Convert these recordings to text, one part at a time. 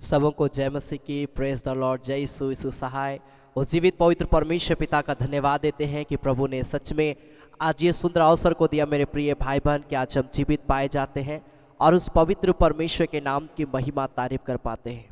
सबों को जय मसीह की। Praise the Lord. जय यीशु सहाय और जीवित पवित्र परमेश्वर पिता का धन्यवाद देते हैं कि प्रभु ने सच में आज ये सुंदर अवसर को दिया मेरे प्रिय भाई बहन कि आज हम जीवित पाए जाते हैं और उस पवित्र परमेश्वर के नाम की महिमा तारीफ कर पाते हैं।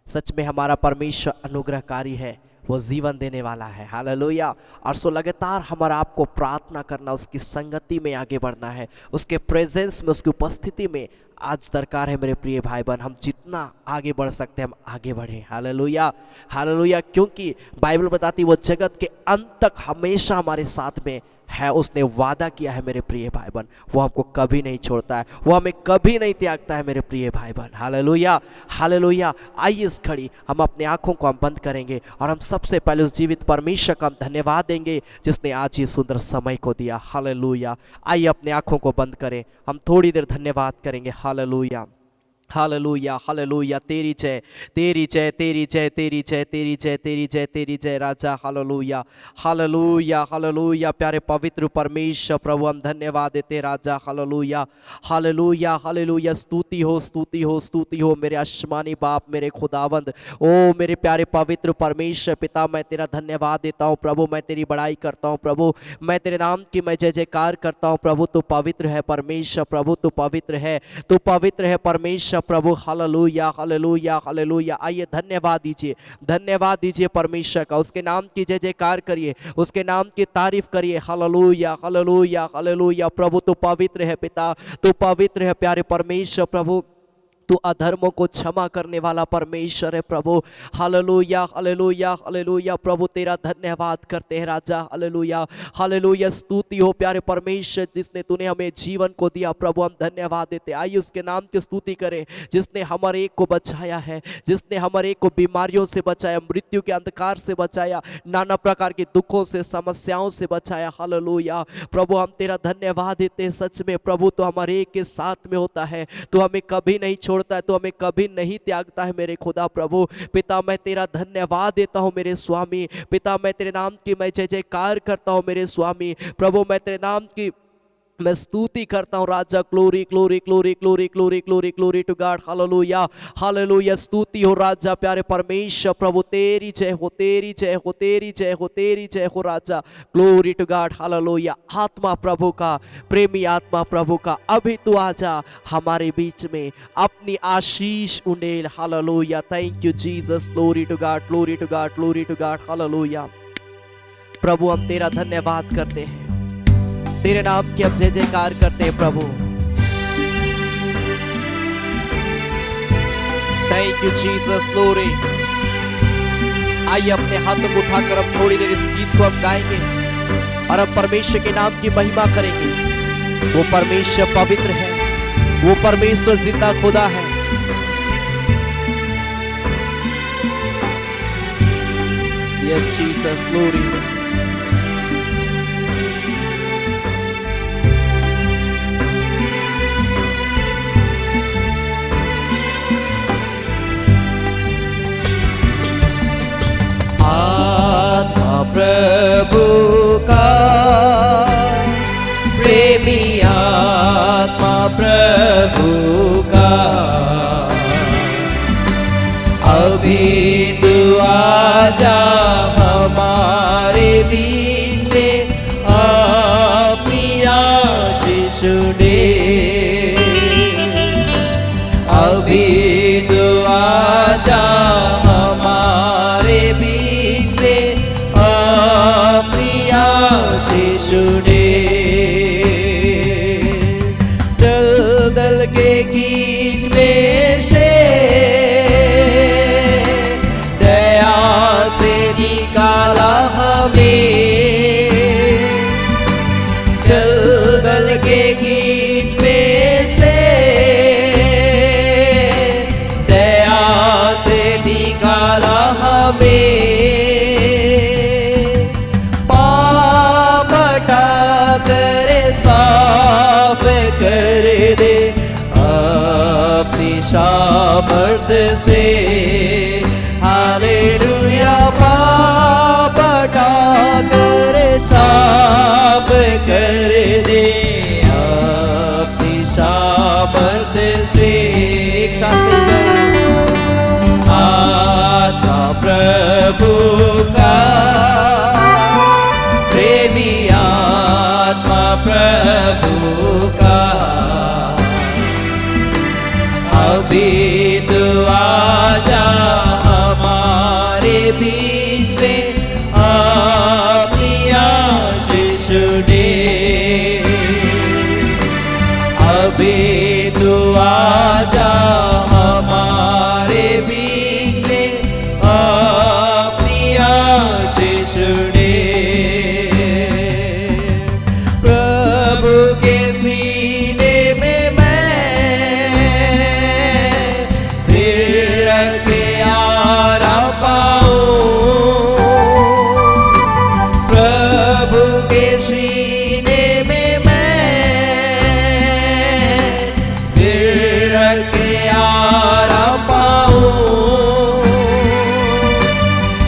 सच में हमारा परमेश्वर अनुग्रहकारी है, वो जीवन देने वाला है। हालेलुया। और सो लगातार हमारा आपको प्रार्थना करना, उसकी संगति में आगे बढ़ना है, उसके प्रेजेंस में, उसकी उपस्थिति में आज दरकार है मेरे प्रिय भाई बहन। हम जितना आगे बढ़ सकते हैं हम आगे बढ़ें। Hallelujah hallelujah. क्योंकि बाइबल बताती वो जगत के अंत तक हमेशा हमारे साथ में है। उसने वादा किया है मेरे प्रिय भाई बहन, वो हमको कभी नहीं छोड़ता है, वो हमें कभी नहीं त्यागता है मेरे प्रिय भाई बहन। Hallelujah hallelujah. आइए इस घड़ी हम अपनी आंखों को हम बंद करेंगे और हम सबसे पहले उस जीवित परमेश्वर का हम धन्यवाद देंगे जिसने आज ये सुंदर समय को दिया। हालेलुया। आइए अपनी आंखों को बंद करें, हम थोड़ी देर धन्यवाद करेंगे। Hallelujah hallelujah hallelujah. तेरी जय तेरी जय तेरी जय तेरी जय तेरी जय तेरी जय तेरी जय राजा। Hallelujah hallelujah hallelujah. प्यारे पवित्र परमेश्वर प्रभु हम धन्यवाद देते राजा। Hallelujah hallelujah hallelujah. स्तुति हो स्तुति हो स्तुति हो मेरे आसमानी बाप, मेरे खुदावंद। ओ मेरे प्यारे पवित्र परमेश्वर पिता, मैं तेरा धन्यवाद देता हूँ प्रभु, मैं तेरी बड़ाई करता हूँ प्रभु, मैं तेरे नाम की मैं जय जयकार करता हूँ प्रभु। तू पवित्र है परमेश्वर प्रभु, तू पवित्र है, तू पवित्र है परमेश्वर प्रभु। Hallelujah hallelujah hallelujah. आइए धन्यवाद दीजिए परमेश्वर का, उसके नाम की जय जयकार करिए, उसके नाम की तारीफ करिए। Hallelujah hallelujah hallelujah. प्रभु तू पवित्र है पिता, तू पवित्र है प्यारे परमेश्वर प्रभु, तू अधर्मों को क्षमा करने वाला परमेश्वर है प्रभु। Hallelujah hallelujah hallelujah. प्रभु तेरा धन्यवाद करते हैं राजा। Hallelujah hallelujah. स्तुति हो प्यारे परमेश्वर जिसने तूने हमें जीवन को दिया प्रभु, हम धन्यवाद देते। आइए उसके नाम की स्तुति करें जिसने हमारे एक को बचाया है, जिसने हमारे एक को बीमारियों से बचाया, मृत्यु के अंधकार से बचाया, नाना प्रकार के दुखों से समस्याओं से बचाया। हालेलुया। प्रभु हम तेरा धन्यवाद देते हैं। सच में प्रभु तो हमारे एक के साथ में होता है, तो हमें कभी नहीं छोड़ता है, तो हमें कभी नहीं त्यागता है मेरे खुदा प्रभु। पिता मैं तेरा धन्यवाद देता हूँ मेरे स्वामी पिता, मैं तेरे नाम की मैं जय जयकार करता हूँ मेरे स्वामी प्रभु, मैं तेरे नाम की मैं स्तुति करता हूँ राजा। Glory glory glory glory glory glory glory to God. Hallelujah hallelujah. स्तुति हो राजा प्यारे परमेश्वर प्रभु, तेरी जय हो तेरी जय हो तेरी जय हो तेरी जय हो राजा। Glory to God. हालेलुया। आत्मा प्रभु का, प्रेमी आत्मा प्रभु का, अभी तू आजा हमारे बीच में, अपनी आशीष उंडेल। Hallelujah. Thank you Jesus. Glory to God glory to God glory to God. Hallelujah. प्रभु हम तेरा धन्यवाद करते हैं, तेरे नाम की हम जय जयकार करते हैं प्रभु। Thank you Jesus. ग्लोरी। आइए अपने हाथों को उठाकर हम थोड़ी देर इस गीत को हम गाएंगे और हम परमेश्वर के नाम की महिमा करेंगे। वो परमेश्वर पवित्र है, वो परमेश्वर जिंदा खुदा है। Yes Jesus. ग्लोरी। आत्मा प्रभु का, प्रेमी आत्मा प्रभु का, अभी तू आजा हमारे बीच में, अपनी आशीष दे। अभी तू आजा हमारे बीच में, अपनी आशीष दे। दलदल के बीच में से दया से निकाला हमें। दलदल के बीच में से दया से निकाला हमें। पाप हटा कर साफ कर दे अपनी सामर्थ से। हालेलुया। पाप हटा कर साफ कर दे अपनी सामर्थ से। एक साथ तू आजा हमारे बीच में अपनी आशीष दे। अभी तू आजा हमारे बीच में अपनी आशीष दे। प्रभु के सीने में मैं सिर रख के आराम पाऊं। प्रभु के सीने में के आराम पाऊं।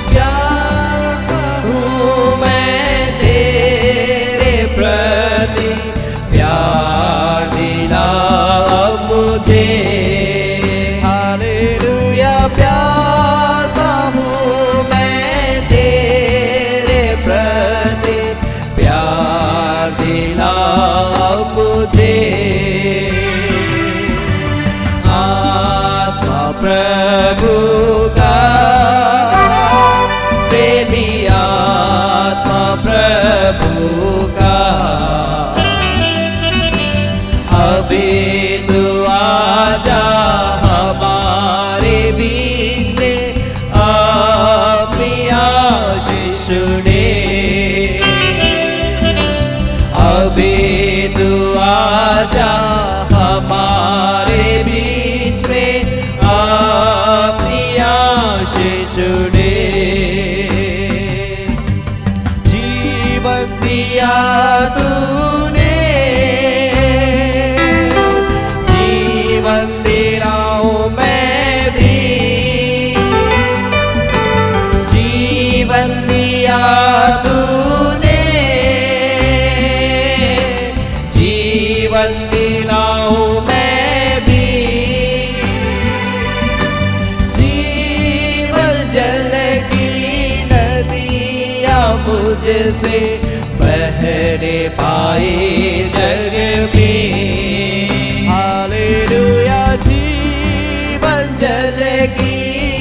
प्यासा हूँ मैं तेरे प्रति, प्यार दिला मुझे। हालेलुया। प्यासा हूँ मैं तेरे प्रति, प्यार दिला मुझे। प्रभु का प्रेमी आत्मा प्रभु का, अभी तू आजा हमारे बीच में अपनी आशीष दे। अभी तू आजा हमारे बीच में अपनी आशीष दे। जीवन दिया तूने, जीवन दिलाऊं मैं भी। जीवन दिया तूने, जीवन दिलाऊं मैं भी। मुझसे बहने पाए जग में। हालेलुया। जीवन जल की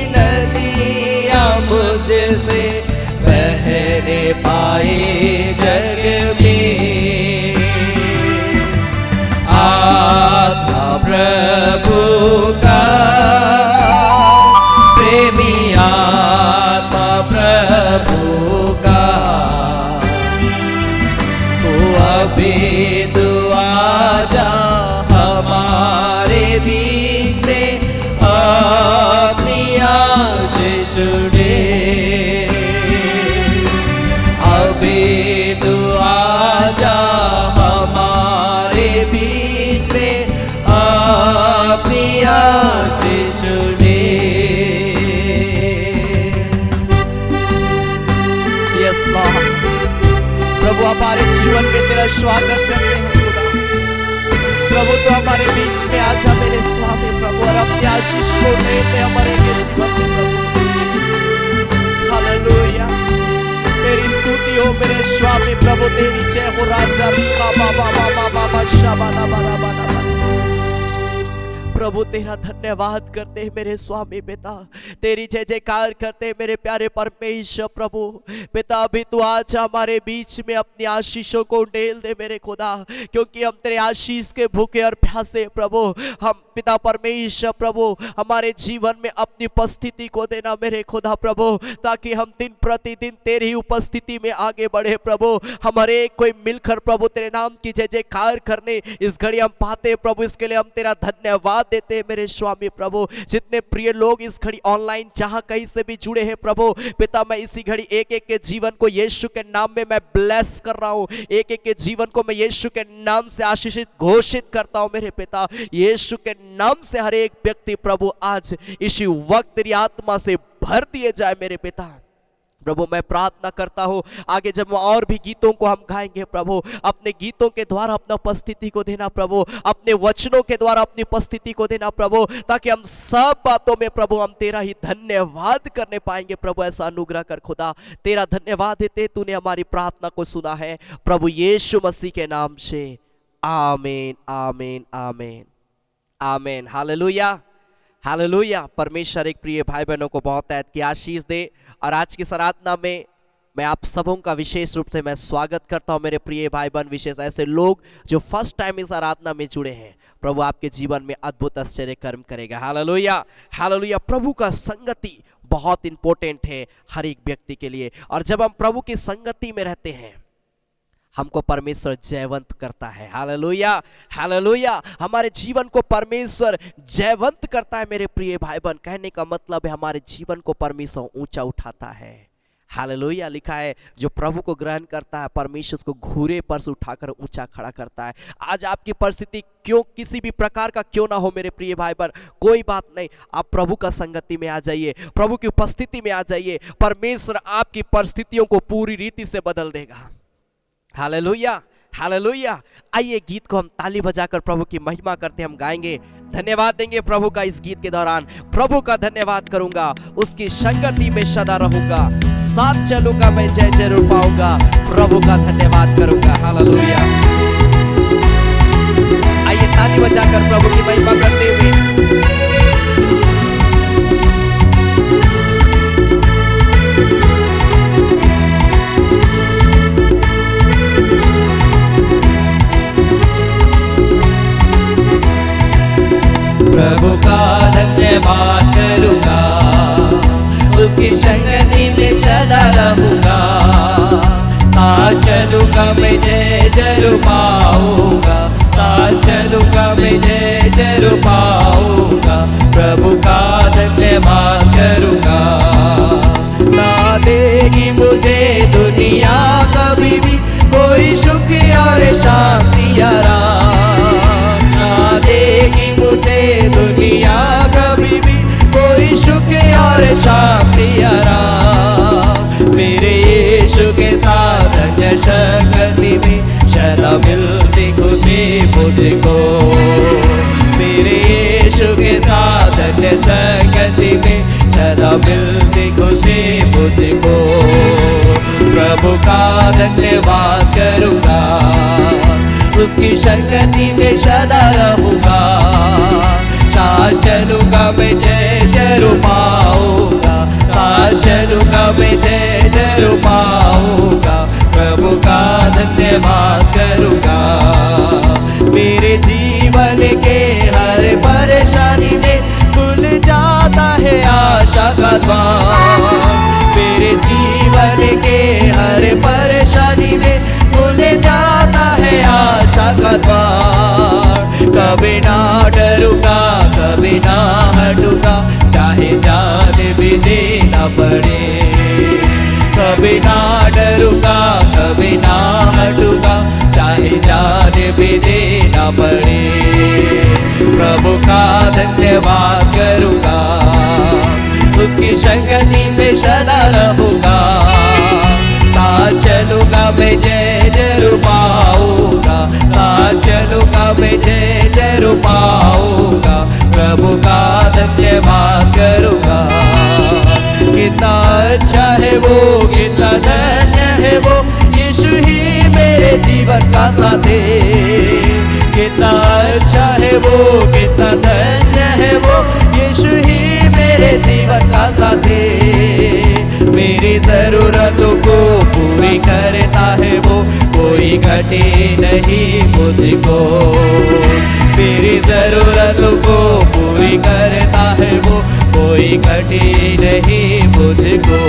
नदियाँ मुझसे बहने पाए जग में। आत्मा प्रभु का प्रेमी आत्मा प्रभु का, अभी तू आजा हमारे बीच में अपनी आशीष दे। अभी तू आजा हमारे बीच में अपनी आशीष दे। Yes Lord. प्रभु हमारे जीवन में तेरा स्वागत करते हैं खुदा। प्रभु तो हमारे बीच में आजा मेरे स्वामी प्रभु, और अपनी आशीष को देते हमारे जीवन में प्रभु। हालेलुया। तेरी स्तुति हो मेरे स्वामी प्रभु, तेरी जय हो राजा। प्रभु तेरा धन्यवाद करते हैं मेरे स्वामी पिता, तेरी जय जयकार करते हैं मेरे प्यारे परमेश्वर प्रभु। पिता अभी तू आज हमारे बीच में अपनी आशीषों को उंडेल दे मेरे खुदा, क्योंकि हम तेरे आशीष के भूखे और प्यासे प्रभु। हम पिता परमेश्वर प्रभु हमारे जीवन में अपनी उपस्थिति को देना मेरे खुदा प्रभु, ताकि हम दिन प्रतिदिन तेरी उपस्थिति में आगे बढ़े प्रभु। हमारे कोई मिलकर प्रभु तेरे नाम की जय जयकार करने इस घड़ी हम पाते प्रभु, इसके लिए हम तेरा धन्यवाद देते हैं मेरे स्वामी प्रभु। जितने प्रिय लोग इस घड़ी ऑनलाइन जहां कहीं से भी जुड़े हैं प्रभु पिता, मैं इसी घड़ी एक एक के जीवन को यीशु के नाम में मैं ब्लेस कर रहा हूं। एक एक के जीवन को मैं यीशु के नाम से आशीषित घोषित करता हूं मेरे पिता। यीशु के नाम से हर एक व्यक्ति प्रभु आज इसी वक्त तेरी आत्मा से भर दिए जाए मेरे पिता। प्रभु मैं प्रार्थना करता हूँ आगे जब और भी गीतों को हम गाएंगे प्रभु, अपने गीतों के द्वारा अपना उपस्थिति को देना प्रभु, अपने वचनों के द्वारा अपनी उपस्थिति को देना प्रभु, ताकि हम सब बातों में प्रभु हम तेरा ही धन्यवाद करने पाएंगे प्रभु। ऐसा अनुग्रह कर खुदा, तेरा धन्यवाद देते तूने हमारी प्रार्थना को सुना है प्रभु यीशु मसीह के नाम से। आमीन आमीन आमीन आमीन। Hallelujah hallelujah. परमेश्वर एक प्रिय भाई बहनों को बहुत ऐत की आशीष दे। और आज की इस आराधना में मैं आप सबों का विशेष रूप से मैं स्वागत करता हूं। मेरे प्रिय भाई बहन, विशेष ऐसे लोग जो फर्स्ट टाइम इस आराधना में जुड़े हैं, प्रभु आपके जीवन में अद्भुत आश्चर्य कर्म करेगा। Hallelujah, hallelujah. प्रभु का संगति बहुत इंपॉर्टेंट है हर एक व्यक्ति के लिए। और जब हम प्रभु की संगति में रहते हैं, हमको परमेश्वर जयवंत करता है। Hallelujah, hallelujah. हमारे जीवन को परमेश्वर जयवंत करता है। मेरे प्रिय भाई बहन, कहने का मतलब है हमारे जीवन को परमेश्वर ऊंचा उठाता है। हालेलुया। लिखा है जो प्रभु को ग्रहण करता है, परमेश्वर उसको घूरे पर से उठाकर ऊंचा खड़ा करता है। आज आपकी परिस्थिति क्यों किसी भी प्रकार का क्यों ना हो मेरे प्रिय भाई बहन, कोई बात नहीं, आप प्रभु का संगति में आ जाइए, प्रभु की उपस्थिति में आ जाइए। परमेश्वर आपकी परिस्थितियों को पूरी रीति से बदल देगा। Hallelujah, hallelujah. आइए गीत को हम ताली बजाकर प्रभु की महिमा करते हम गाएंगे, धन्यवाद देंगे प्रभु का। इस गीत के दौरान प्रभु का धन्यवाद करूंगा, उसकी संगति में सदा रहूंगा, साथ चलूंगा मैं, जय जरूर पाऊंगा, प्रभु का धन्यवाद करूंगा। हालेलुया। आइए ताली बजाकर प्रभु की महिमा करते हुए प्रभु का धन्यवाद करूंगा, उसकी संगति में सदा रहूंगा, साथ चलूंगा मैं, जय जरूर पाऊंगा, साथ चलूंगा मैं, जय जरूर पाऊंगा। प्रभु का धन्यवाद करूंगा। ना देगी मुझे दुनिया कभी भी कोई सुख और शांति आराम, ना देगी मुझे दुनिया कभी भी कोई सुख और शांति आराम। मेरे यीशु के साथ अन्य संगति में सदा मिलती खुशी मुझको, मेरे यीशु के साथ अन्य संगति में सदा मिलती खुशी मुझको। प्रभु का धन्यवाद करूंगा, उसकी संगति में सदा रहूंगा, साथ चलूंगा मैं, जय जरूर पाऊंगा, साथ चलूंगा मैं, जय जरूर पाऊंगा। प्रभु का धन्यवाद करूंगा। मेरे जीवन के हर परेशानी में खुल जाता है आशा का द्वार, मेरे जीवन के हर परेशानी में खुल जाता है आशा का द्वार। कभी ना डरूंगा, कभी ना हटूंगा, चाहे जान भी देना पड़े, कभी ना डरूंगा, कभी ना हटूंगा, चाहे जान भी देना पड़े। प्रभु का धन्यवाद करूंगा, उसकी संगति में सदा रहूंगा, साथ चलूंगा मैं, जय जरूर पाऊंगा, साथ चलूंगा मैं, जय जरूर पाऊंगा। प्रभु का धन्यवाद करूंगा। कितना अच्छा है वो, कितना धन्य है वो, यीशु ही मेरे जीवन का साथी। कितना अच्छा है वो, कितना धन्य है वो, यीशु ही मेरे जीवन का साथी। मेरी जरूरतों को पूरी करता है वो, कोई घटे नहीं मुझको, मेरी जरूरतों को पूरी करता है वो, कोई घटे नहीं मुझको।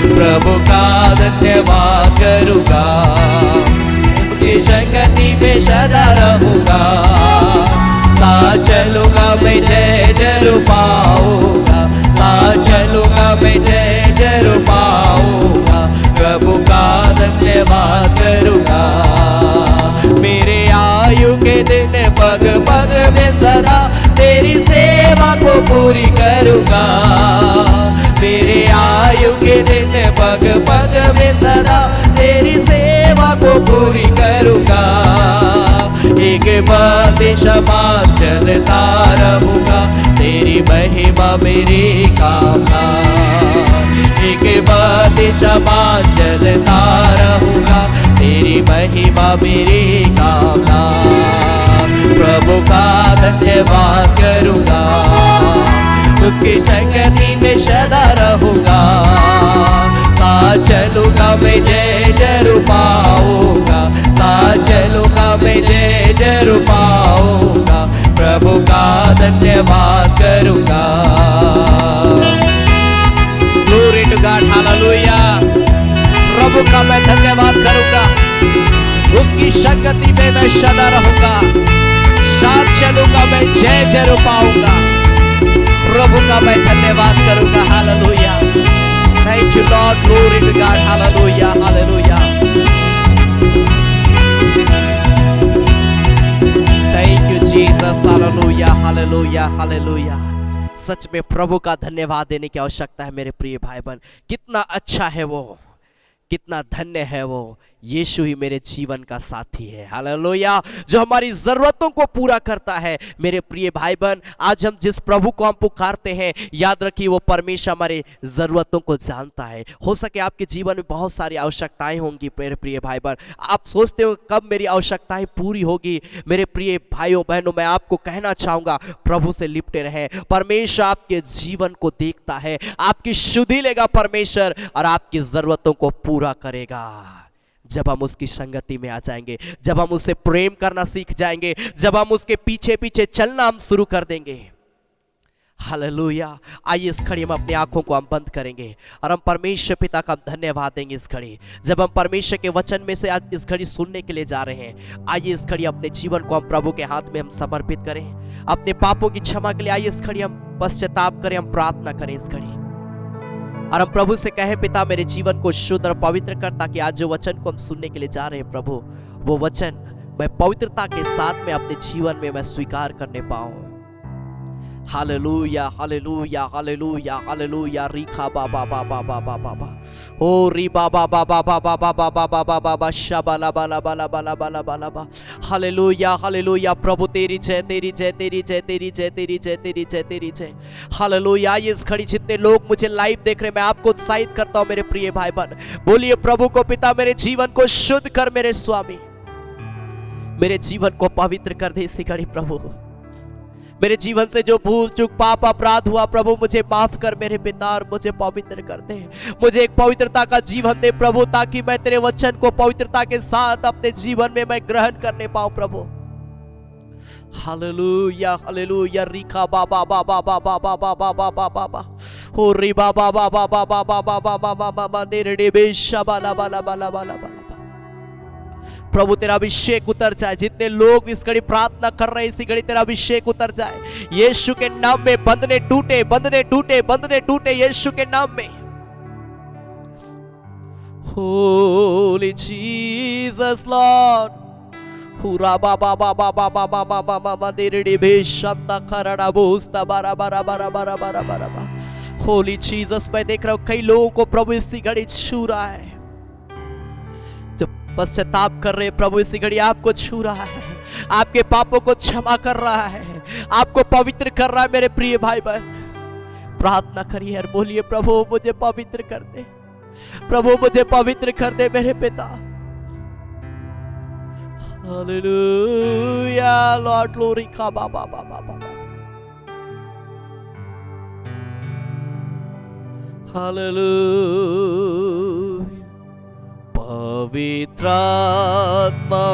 प्रभु का धन्यवाद करूंगा, उसकी संगति में सदा रहूंगा, साथ चलूंगा मैं, जय जरूर पाऊंगा, साथ चलूंगा मैं, जय जरूर पाऊंगा। प्रभु का धन्यवाद करूंगा। मेरे आयु के दिन पग पग में सदा तेरी सेवा को पूरी करूंगा, मेरे आयु के दिन पग पग में सदा तेरी सेवा को पूरी करूंगा। एक बात समान चलता रहूंगा, तेरी महिमा मेरी कामना, एक बात समान चलता रहूंगा, तेरी महिमा मेरी कामना। प्रभु का धन्यवाद करूंगा, उसकी संगति में सदा रहूंगा। साथ चलूंगा मैं जय जरूर पाऊंगा, साथ चलूंगा मैं जय जरूर पाऊंगा, प्रभु का धन्यवाद करूंगा। Glory to God, hallelujah। प्रभु का मैं धन्यवाद करूंगा, उसकी संगति में मैं सदा रहूंगा, साथ चलूंगा मैं जय जरूर पाऊंगा, प्रभु का मैं धन्यवाद करूंगा। Hallelujah, thank you Lord, glory to God, hallelujah hallelujah. Thank you Jesus, hallelujah hallelujah hallelujah. सच में प्रभु का धन्यवाद देने की आवश्यकता है मेरे प्रिय भाई बहन। कितना अच्छा है वो, कितना धन्य है वो। यीशु ही मेरे जीवन का साथी है, हालेलुया, जो हमारी जरूरतों को पूरा करता है। मेरे प्रिय भाई बहन, आज हम जिस प्रभु को हम पुकारते हैं, याद रखिए वो परमेश्वर हमारे जरूरतों को जानता है। हो सके आपके जीवन में बहुत सारी आवश्यकताएं होंगी मेरे प्रिय भाई बहन, आप सोचते हो कब मेरी आवश्यकताएं पूरी होगी। मेरे प्रिय भाइयों बहनों, मैं आपको कहना चाहूंगा, प्रभु से लिपटे रहें। परमेश्वर आपके जीवन को देखता है, आपकी शुद्धि लेगा परमेश्वर, और आपकी जरूरतों को पूरा करेगा। जब हम उसकी संगति में आ जाएंगे, जब हम उससे प्रेम करना सीख जाएंगे, जब हम उसके पीछे पीछे चलना हम शुरू कर देंगे। हालेलुया। आइए इस घड़ी हम अपनी आंखों को हम बंद करेंगे और हम परमेश्वर पिता का धन्यवाद देंगे इस घड़ी, जब हम परमेश्वर के वचन में से आज इस घड़ी सुनने के लिए जा रहे हैं। आइए इस घड़ी अपने जीवन को हम प्रभु के हाथ में हम समर्पित करें, अपने पापों की क्षमा के लिए आइए इस घड़ी हम पश्चाताप करें, हम प्रार्थना करें इस घड़ी, और हम प्रभु से कहें, पिता मेरे जीवन को शुद्ध और पवित्र कर, ताकि आज जो वचन को हम सुनने के लिए जा रहे हैं प्रभु, वो वचन मैं पवित्रता के साथ में अपने जीवन में मैं स्वीकार करने पाऊं। Hallelujah hallelujah hallelujah hallelujah. रीखा बाबा बाबा बाबा बाबा ओ री बाबा बाबा बाबा बाबा बाबा बाबा शाबाला बाला बाला बाला बाला बाला बा। Hallelujah hallelujah. प्रभु तेरी जय तेरी जय तेरी जय तेरी जय तेरी जय तेरी जय तेरी जय। हालेलुया। इस घड़ी जितने लोग मुझे लाइव देख रहे हैं, मैं आपको उत्साहित करता हूं मेरे प्रिय भाई बहन, बोलिए प्रभु को, पिता मेरे जीवन को शुद्ध कर, मेरे स्वामी मेरे जीवन को पवित्र कर दे इसी घड़ी प्रभु। मेरे जीवन से जो भूल चूक पाप अपराध हुआ प्रभु, मुझे माफ कर मेरे पिता, और मुझे पवित्र कर दे। मुझे एक पवित्रता का जीवन दे प्रभु, ताकि मैं तेरे वचन को पवित्रता के साथ अपने जीवन में मैं ग्रहण करने पाऊं प्रभु। Hallelujah hallelujah. रीखा बाबा बाबा बाबा बाबा बाबा बाबा बा हो री बाबा बाबा बाबा बाबा बाबा बाबा तेरे डेबेशा बाला बाला बाला बाला बाला। प्रभु तेरा अभिषेक उतर जाए, जितने लोग इस घड़ी प्रार्थना कर रहे हैं इसी घड़ी तेरा अभिषेक उतर जाए यीशु के नाम में। बंधने टूटे बंधने टूटे बंधने टूटे यीशु के नाम में। Holy Jesus Lord. हुरा बाबा बाबा बाबा बाबा बाबा देरडी बेशंता खरड़ा बोस्ता बारा बारा बारा बारा बारा बारा। होली जीसस, मैं देख रहा हूं कई लोगों को प्रभु इसी घड़ी छू रहा है, पश्चाताप कर रहे प्रभु इसी घड़ी आपको छू रहा है, आपके पापों को क्षमा कर रहा है, आपको पवित्र कर रहा है। मेरे प्रिय भाई बहन, प्रार्थना करिए और बोलिए, प्रभु मुझे पवित्र कर दे, प्रभु मुझे पवित्र कर दे मेरे पिता। हालेलुया लॉर्ड ग्लोरी का बाबा बाबा बाबा। हालेलुया। पवित्र आत्मा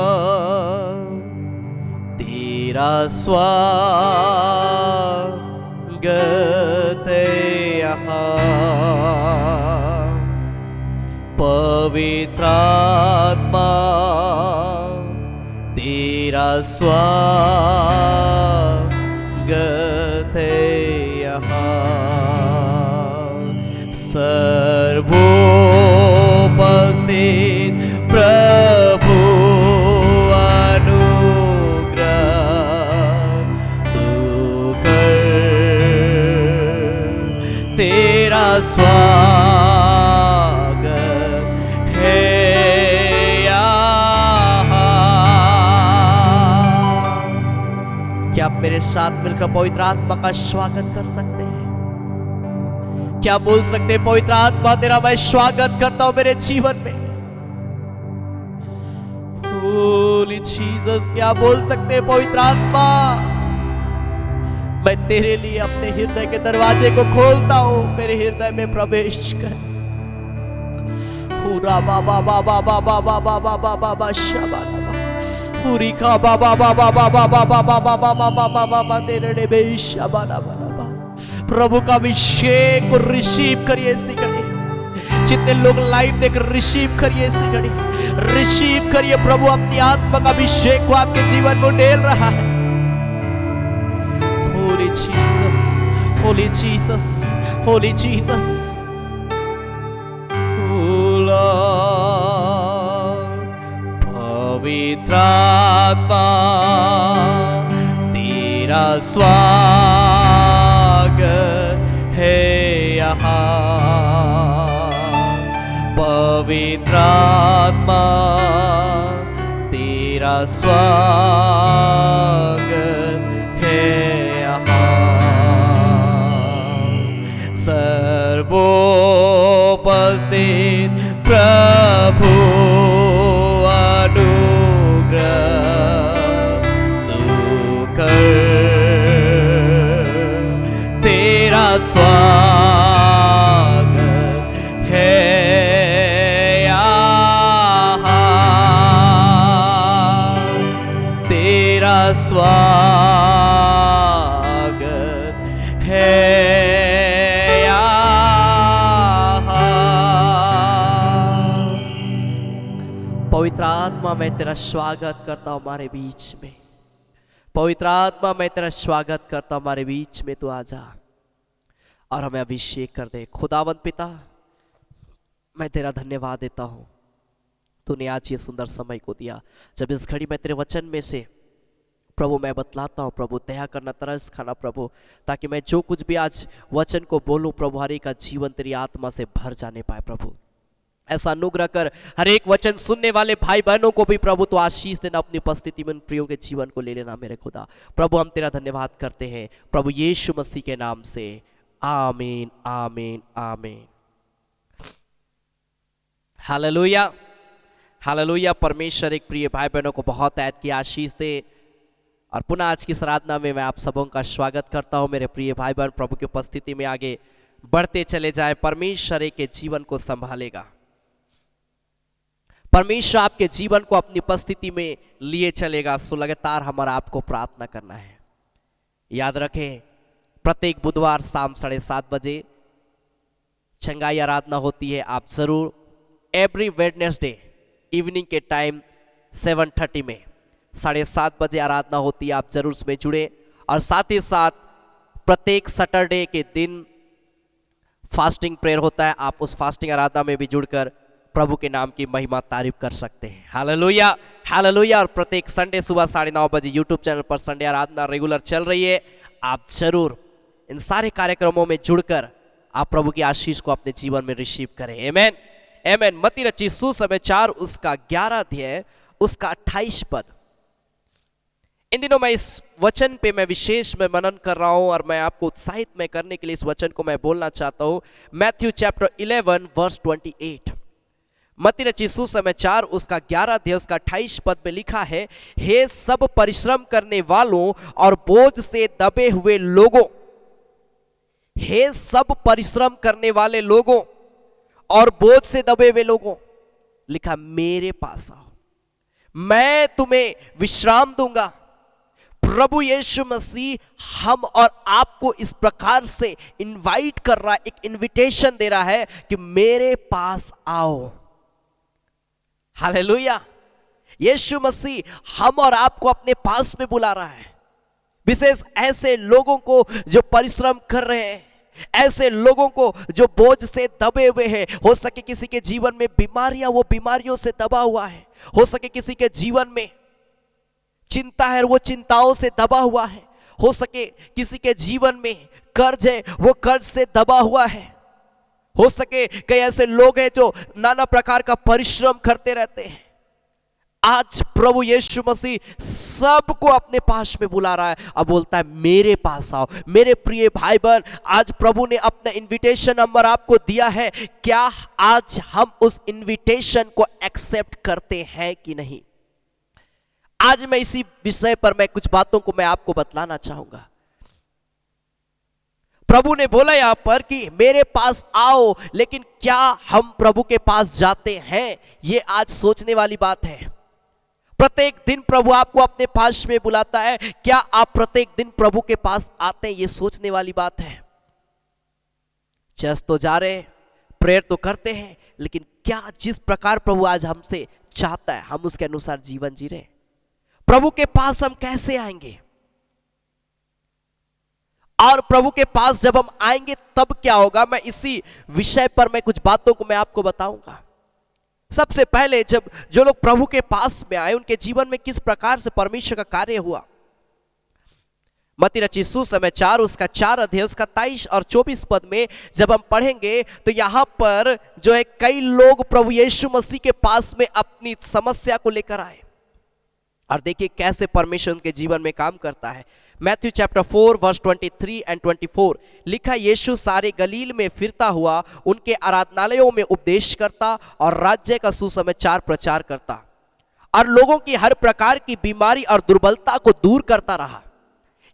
तेरा स्वागत है यहाँ। पवित्र आत्मा तेरा स्वागत है यहाँ। सर्वोपस्थित प्रभु अनुग्रह तू कर, तेरा स्वागत है यहाँ। क्या आप मेरे साथ मिलकर पवित्र आत्मा का स्वागत कर सकते हैं? क्या बोल सकते हैं, पवित्र आत्मा तेरा मैं स्वागत करता हूं मेरे जीवन में। होली जीसस, क्या बोल सकते हैं, पवित्र आत्मा मैं तेरे लिए अपने हृदय के दरवाजे को खोलता हूं, मेरे हृदय में प्रवेश कर। पूरा बाबा बाबा बाबा बाबा बाबा बाबा शबाबा पूरी का बाबा बाबा बाबा बाबा बाबा बाबा बाबा तेरे बेशबाला बाबा। प्रभु का अभिषेक को रिसीव करिए इसी घड़ी। जितने लोग लाइव देख रिसीव करिए इसी घड़ी, रिसीव करिए। प्रभु अपनी आत्मा का अभिषेक को आपके जीवन में डेल रहा है। Holi Jesus, Holi Jesus, Holi Jesus. पवित्र आत्मा तेरा स्वागत है यहाँ। पवित्र आत्मा तेरा स्वागत है यहाँ। सर्वोपस्थित प्रभु अनुग्रह तू कर, तेरा स्वागत है यहाँ। तेरा स्वागत है पवित्र आत्मा मैं तेरा स्वागत करता हूं हमारे बीच में। पवित्र आत्मा मैं तेरा स्वागत करता हूं हमारे बीच में। तू आजा और हमें अभिषेक कर दे। खुदावंद पिता, मैं तेरा धन्यवाद देता हूं, तूने आज ये सुंदर समय को दिया जब इस घड़ी में तेरे वचन में से प्रभु मैं बतलाता हूँ। प्रभु दया करना, तरस खाना प्रभु, ताकि मैं जो कुछ भी आज वचन को बोलूँ प्रभु हर एक का जीवन तेरी आत्मा से भर जाने पाए। प्रभु ऐसा अनुग्रह कर, हर एक वचन सुनने वाले भाई बहनों को भी प्रभु तो आशीष देना, अपनी उपस्थिति में उन प्रियों के जीवन को ले लेना मेरे खुदा। प्रभु हम तेरा धन्यवाद करते हैं प्रभु यीशु मसीह के नाम से, आमीन आमीन आमीन। Hallelujah hallelujah. परमेश्वर एक प्रिय भाई बहनों को बहुत ऐद की आशीष दे। और पुनः आज की आराधना में मैं आप सबों का स्वागत करता हूं। मेरे प्रिय भाई बहन प्रभु की उपस्थिति में आगे बढ़ते चले जाए। परमेश्वर एक के जीवन को संभालेगा। परमेश्वर आपके जीवन को अपनी उपस्थिति में लिए चलेगा। सो लगातार हमारा आपको प्रार्थना करना है। याद रखें, प्रत्येक बुधवार शाम 7:30 बजे चंगाई आराधना होती है। आप जरूर एवरी वेडनेसडे इवनिंग के टाइम 7:30 में 7:30 बजे आराधना होती है। आप जरूर उसमें जुड़े। और साथ ही साथ प्रत्येक सैटरडे के दिन फास्टिंग प्रेयर होता है। आप उस फास्टिंग आराधना में भी जुड़कर प्रभु के नाम की महिमा तारीफ कर सकते हैं। Hallelujah hallelujah. और प्रत्येक संडे सुबह 9:30 बजे यूट्यूब चैनल पर संडे आराधना रेगुलर चल रही है। आप जरूर इन सारे कार्यक्रमों में जुड़कर आप प्रभु की आशीष को अपने जीवन में रिसीव करें। आमेन आमेन। मत्ती रचित सुसमाचार उसका 11 अध्याय उसका 28 पद। इन दिनों मैं इस वचन पे मैं विशेष में मनन कर रहा हूं और मैं आपको उत्साहित में करने के लिए इस वचन को मैं बोलना चाहता हूं। Matthew chapter 11 verse 28। मत्ती रचित सुसमाचार उसका 11 अध्याय उसका 28 पद में लिखा है, हे सब परिश्रम करने वालों और बोझ से दबे हुए लोगों, हे सब परिश्रम करने वाले लोगों और बोझ से दबे हुए लोगों, लिखा मेरे पास आओ, मैं तुम्हें विश्राम दूंगा। प्रभु यीशु मसीह हम और आपको इस प्रकार से इनवाइट कर रहा है, एक इनविटेशन दे रहा है कि मेरे पास आओ। हालेलुया। यीशु मसीह हम और आपको अपने पास में बुला रहा है। विशेष ऐसे लोगों को जो परिश्रम कर रहे हैं, ऐसे लोगों को जो बोझ से दबे हुए हैं। हो सके किसी के जीवन में बीमारियां, वो बीमारियों से दबा हुआ है। हो सके किसी के जीवन में चिंता है, वो चिंताओं से दबा हुआ है। हो सके किसी के जीवन में कर्ज है, वो कर्ज से दबा हुआ है। हो सके कई ऐसे लोग हैं जो नाना प्रकार का परिश्रम करते रहते हैं। आज प्रभु यीशु मसीह सबको अपने पास में बुला रहा है और बोलता है मेरे पास आओ। मेरे प्रिय भाई बहन, आज प्रभु ने अपना इनविटेशन नंबर आपको दिया है। क्या आज हम उस इनविटेशन को एक्सेप्ट करते हैं कि नहीं? आज मैं इसी विषय पर मैं कुछ बातों को मैं आपको बतलाना चाहूंगा। प्रभु ने बोला यहाँ पर कि मेरे पास आओ, लेकिन क्या हम प्रभु के पास जाते हैं? ये आज सोचने वाली बात है। प्रत्येक दिन प्रभु आपको अपने पास में बुलाता है, क्या आप प्रत्येक दिन प्रभु के पास आते हैं? ये सोचने वाली बात है। चर्च तो जा रहे हैं, प्रेयर तो करते हैं, लेकिन क्या जिस प्रकार प्रभु आज हमसे चाहता है हम उसके अनुसार जीवन जी रहे हैं? प्रभु के पास हम कैसे आएंगे? और प्रभु के पास जब हम आएंगे तब क्या होगा? मैं इसी विषय पर मैं कुछ बातों को मैं आपको बताऊंगा। सबसे पहले जब जो लोग प्रभु के पास में आए उनके जीवन में किस प्रकार से परमेश्वर का कार्य हुआ। मत्ती रचित सुसमाचार उसका 4 अध्याय उसका 23 और 24 पद में जब हम पढ़ेंगे तो यहां पर जो है कई लोग प्रभु यीशु मसीह के पास में अपनी समस्या को लेकर आए, और देखिए कैसे परमेश्वर उनके जीवन में काम करता है। मैथ्यू चैप्टर 4 वर्स 23 एंड 24 लिखा, यीशु सारे गलील में फिरता हुआ उनके आराधनालयों में उपदेश करता और राज्य का सुसमाचार प्रचार करता और लोगों की हर प्रकार की बीमारी और दुर्बलता को दूर करता रहा।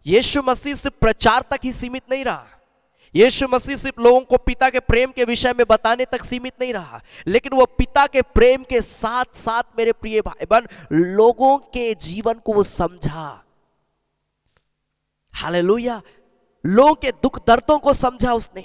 यीशु मसीह सिर्फ प्रचार तक ही सीमित नहीं रहा। यीशु मसीह सिर्फ लोगों को पिता के प्रेम के विषय में बताने तक सीमित नहीं रहा, लेकिन वो पिता के प्रेम के साथ साथ मेरे प्रिय भाई बहन लोगों के जीवन को वो समझा। हालेलुया। लोगों के दुख दर्दों को समझा उसने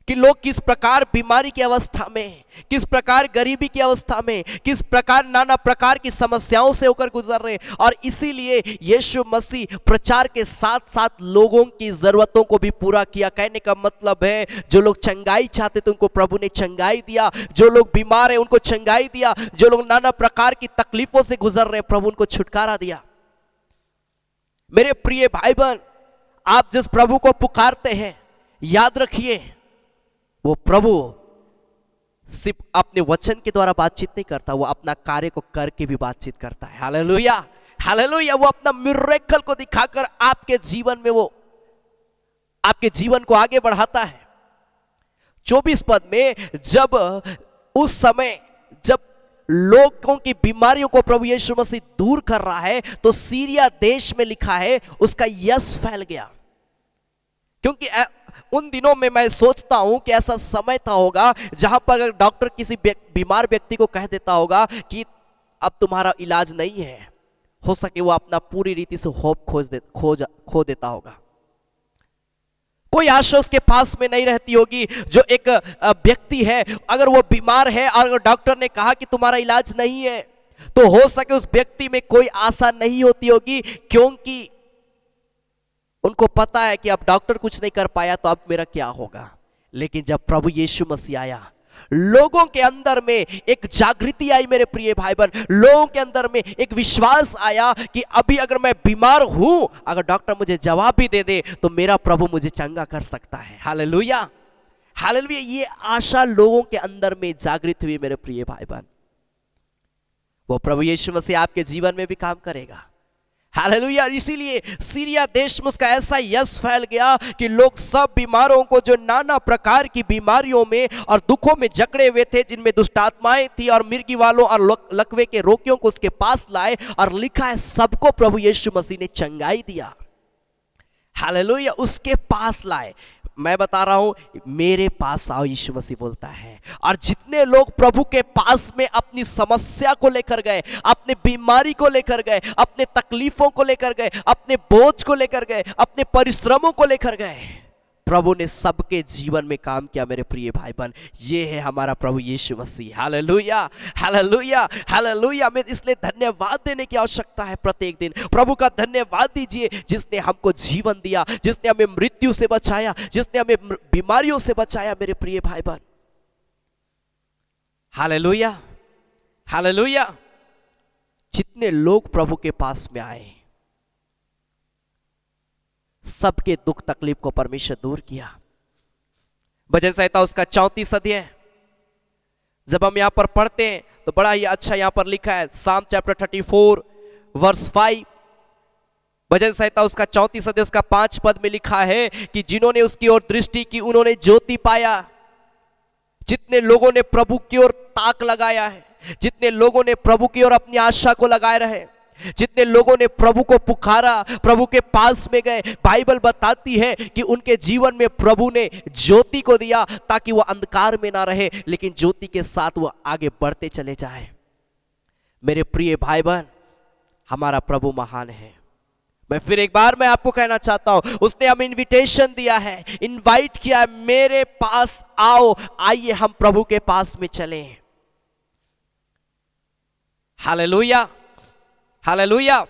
कि लोग किस प्रकार बीमारी की अवस्था में, किस प्रकार गरीबी की अवस्था में, किस प्रकार नाना प्रकार की समस्याओं से होकर गुजर रहे, और इसीलिए यीशु मसीह प्रचार के साथ साथ लोगों की जरूरतों को भी पूरा किया। कहने का मतलब है जो लोग चंगाई चाहते थे उनको प्रभु ने चंगाई दिया, जो लोग बीमार है उनको चंगाई दिया, जो लोग नाना प्रकार की तकलीफों से गुजर रहे प्रभु उनको छुटकारा दिया। मेरे प्रिय भाई बहन, आप जिस प्रभु को पुकारते हैं याद रखिए वो प्रभु सिर्फ अपने वचन के द्वारा बातचीत नहीं करता, वो अपना कार्य को करके भी बातचीत करता है। Hallelujah, hallelujah. वो अपना मिरेकल को दिखाकर आपके जीवन में वो आपके जीवन को आगे बढ़ाता है। 24 पद में जब उस समय जब लोगों की बीमारियों को प्रभु यीशु मसीह दूर कर रहा है तो सीरिया देश में लिखा है उसका यश फैल गया। क्योंकि उन दिनों में मैं सोचता हूं कि ऐसा समय था होगा जहां पर अगर डॉक्टर किसी बीमार व्यक्ति को कह देता होगा कि अब तुम्हारा इलाज नहीं है, हो सके वो अपना पूरी रीति से होप खो देता होगा। कोई आशा उसके पास में नहीं रहती होगी। जो एक व्यक्ति है अगर वो बीमार है और अगर डॉक्टर ने कहा कि तुम्हारा इलाज नहीं है तो हो सके उस व्यक्ति में कोई आशा नहीं होती होगी, क्योंकि उनको पता है कि अब डॉक्टर कुछ नहीं कर पाया तो अब मेरा क्या होगा। लेकिन जब प्रभु यीशु मसीह आया लोगों के अंदर में एक जागृति आई। मेरे प्रिय भाई बहन, लोगों के अंदर में एक विश्वास आया कि अभी अगर मैं बीमार हूं, अगर डॉक्टर मुझे जवाब भी दे दे तो मेरा प्रभु मुझे चंगा कर सकता है। Hallelujah, hallelujah. ये आशा लोगों के अंदर में जागृत हुई। मेरे प्रिय भाई बहन, वो प्रभु यीशु मसीह आपके जीवन में भी काम करेगा। हालेलुया। इसीलिए सीरिया देश में उसका ऐसा यश फैल गया कि लोग सब बीमारों को जो नाना प्रकार की बीमारियों में और दुखों में जकड़े हुए थे, जिनमें दुष्ट आत्माएं थी और मिर्गी वालों और लकवे के रोगियों को उसके पास लाए, और लिखा है सबको प्रभु यीशु मसीह ने चंगाई दिया। हालेलुया। उसके पास लाए। मैं बता रहा हूं मेरे पास आओ, यीशु मसीह बोलता है। और जितने लोग प्रभु के पास में अपनी समस्या को लेकर गए, अपने बीमारी को लेकर गए, अपने तकलीफों को लेकर गए, अपने बोझ को लेकर गए, अपने परिश्रमों को लेकर गए, प्रभु ने सबके जीवन में काम किया। मेरे प्रिय भाई बहन, ये है हमारा प्रभु यीशु मसीह। Hallelujah, hallelujah, hallelujah. हमें इसलिए धन्यवाद देने की आवश्यकता है प्रत्येक दिन। प्रभु का धन्यवाद दीजिए जिसने हमको जीवन दिया, जिसने हमें मृत्यु से बचाया, जिसने हमें बीमारियों से बचाया। मेरे प्रिय भाई बहन, हालेलुया, हालेलुया। जितने लोग प्रभु के पास में आए सबके दुख तकलीफ को परमेश्वर दूर किया। भजन संहिता उसका 34 अध्याय जब हम यहां पर पढ़ते हैं तो बड़ा ही अच्छा यहां पर लिखा है। साम चैप्टर 34 वर्स 5, भजन संहिता उसका 34 अध्याय उसका 5 पद में लिखा है कि जिन्होंने उसकी ओर दृष्टि की उन्होंने ज्योति पाया। जितने लोगों ने प्रभु की ओर ताक लगाया है, जितने लोगों ने प्रभु की ओर अपनी आशा को लगाए रहे, जितने लोगों ने प्रभु को पुकारा, प्रभु के पास में गए, बाइबल बताती है कि उनके जीवन में प्रभु ने ज्योति को दिया ताकि वो अंधकार में ना रहे, लेकिन ज्योति के साथ वो आगे बढ़ते चले जाए। मेरे प्रिय भाई बहन, हमारा प्रभु महान है। मैं फिर एक बार मैं आपको कहना चाहता हूं, उसने हमें इनविटेशन दिया है, इनवाइट किया है, मेरे पास आओ, आइए हम प्रभु के पास में चलें। Hallelujah, hallelujah.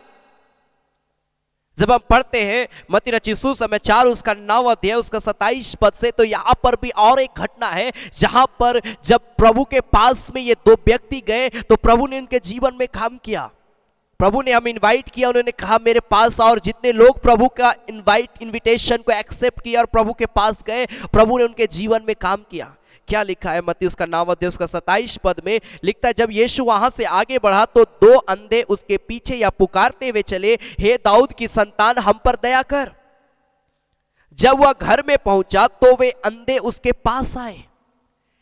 जब हम पढ़ते हैं मत्ती रचित सुसमाचार उसका 9 अध्याय उसका 27 पद से, तो यहां पर भी और एक घटना है जहां पर जब प्रभु के पास में ये 2 व्यक्ति गए तो प्रभु ने उनके जीवन में काम किया। प्रभु ने हमें इनवाइट किया, उन्होंने कहा मेरे पास, और जितने लोग प्रभु का इनविटेशन को एक्सेप्ट किया और प्रभु के पास गए, प्रभु ने उनके जीवन में काम किया। क्या लिखा है मत्ती उसका 9 अध्याय उसका 27 पद में लिखता है, जब यीशु वहां से आगे बढ़ा तो 2 अंधे उसके पीछे या पुकारते हुए चले, हे दाऊद की संतान हम पर दया कर। जब वह घर में पहुंचा तो वे अंधे उसके पास आए।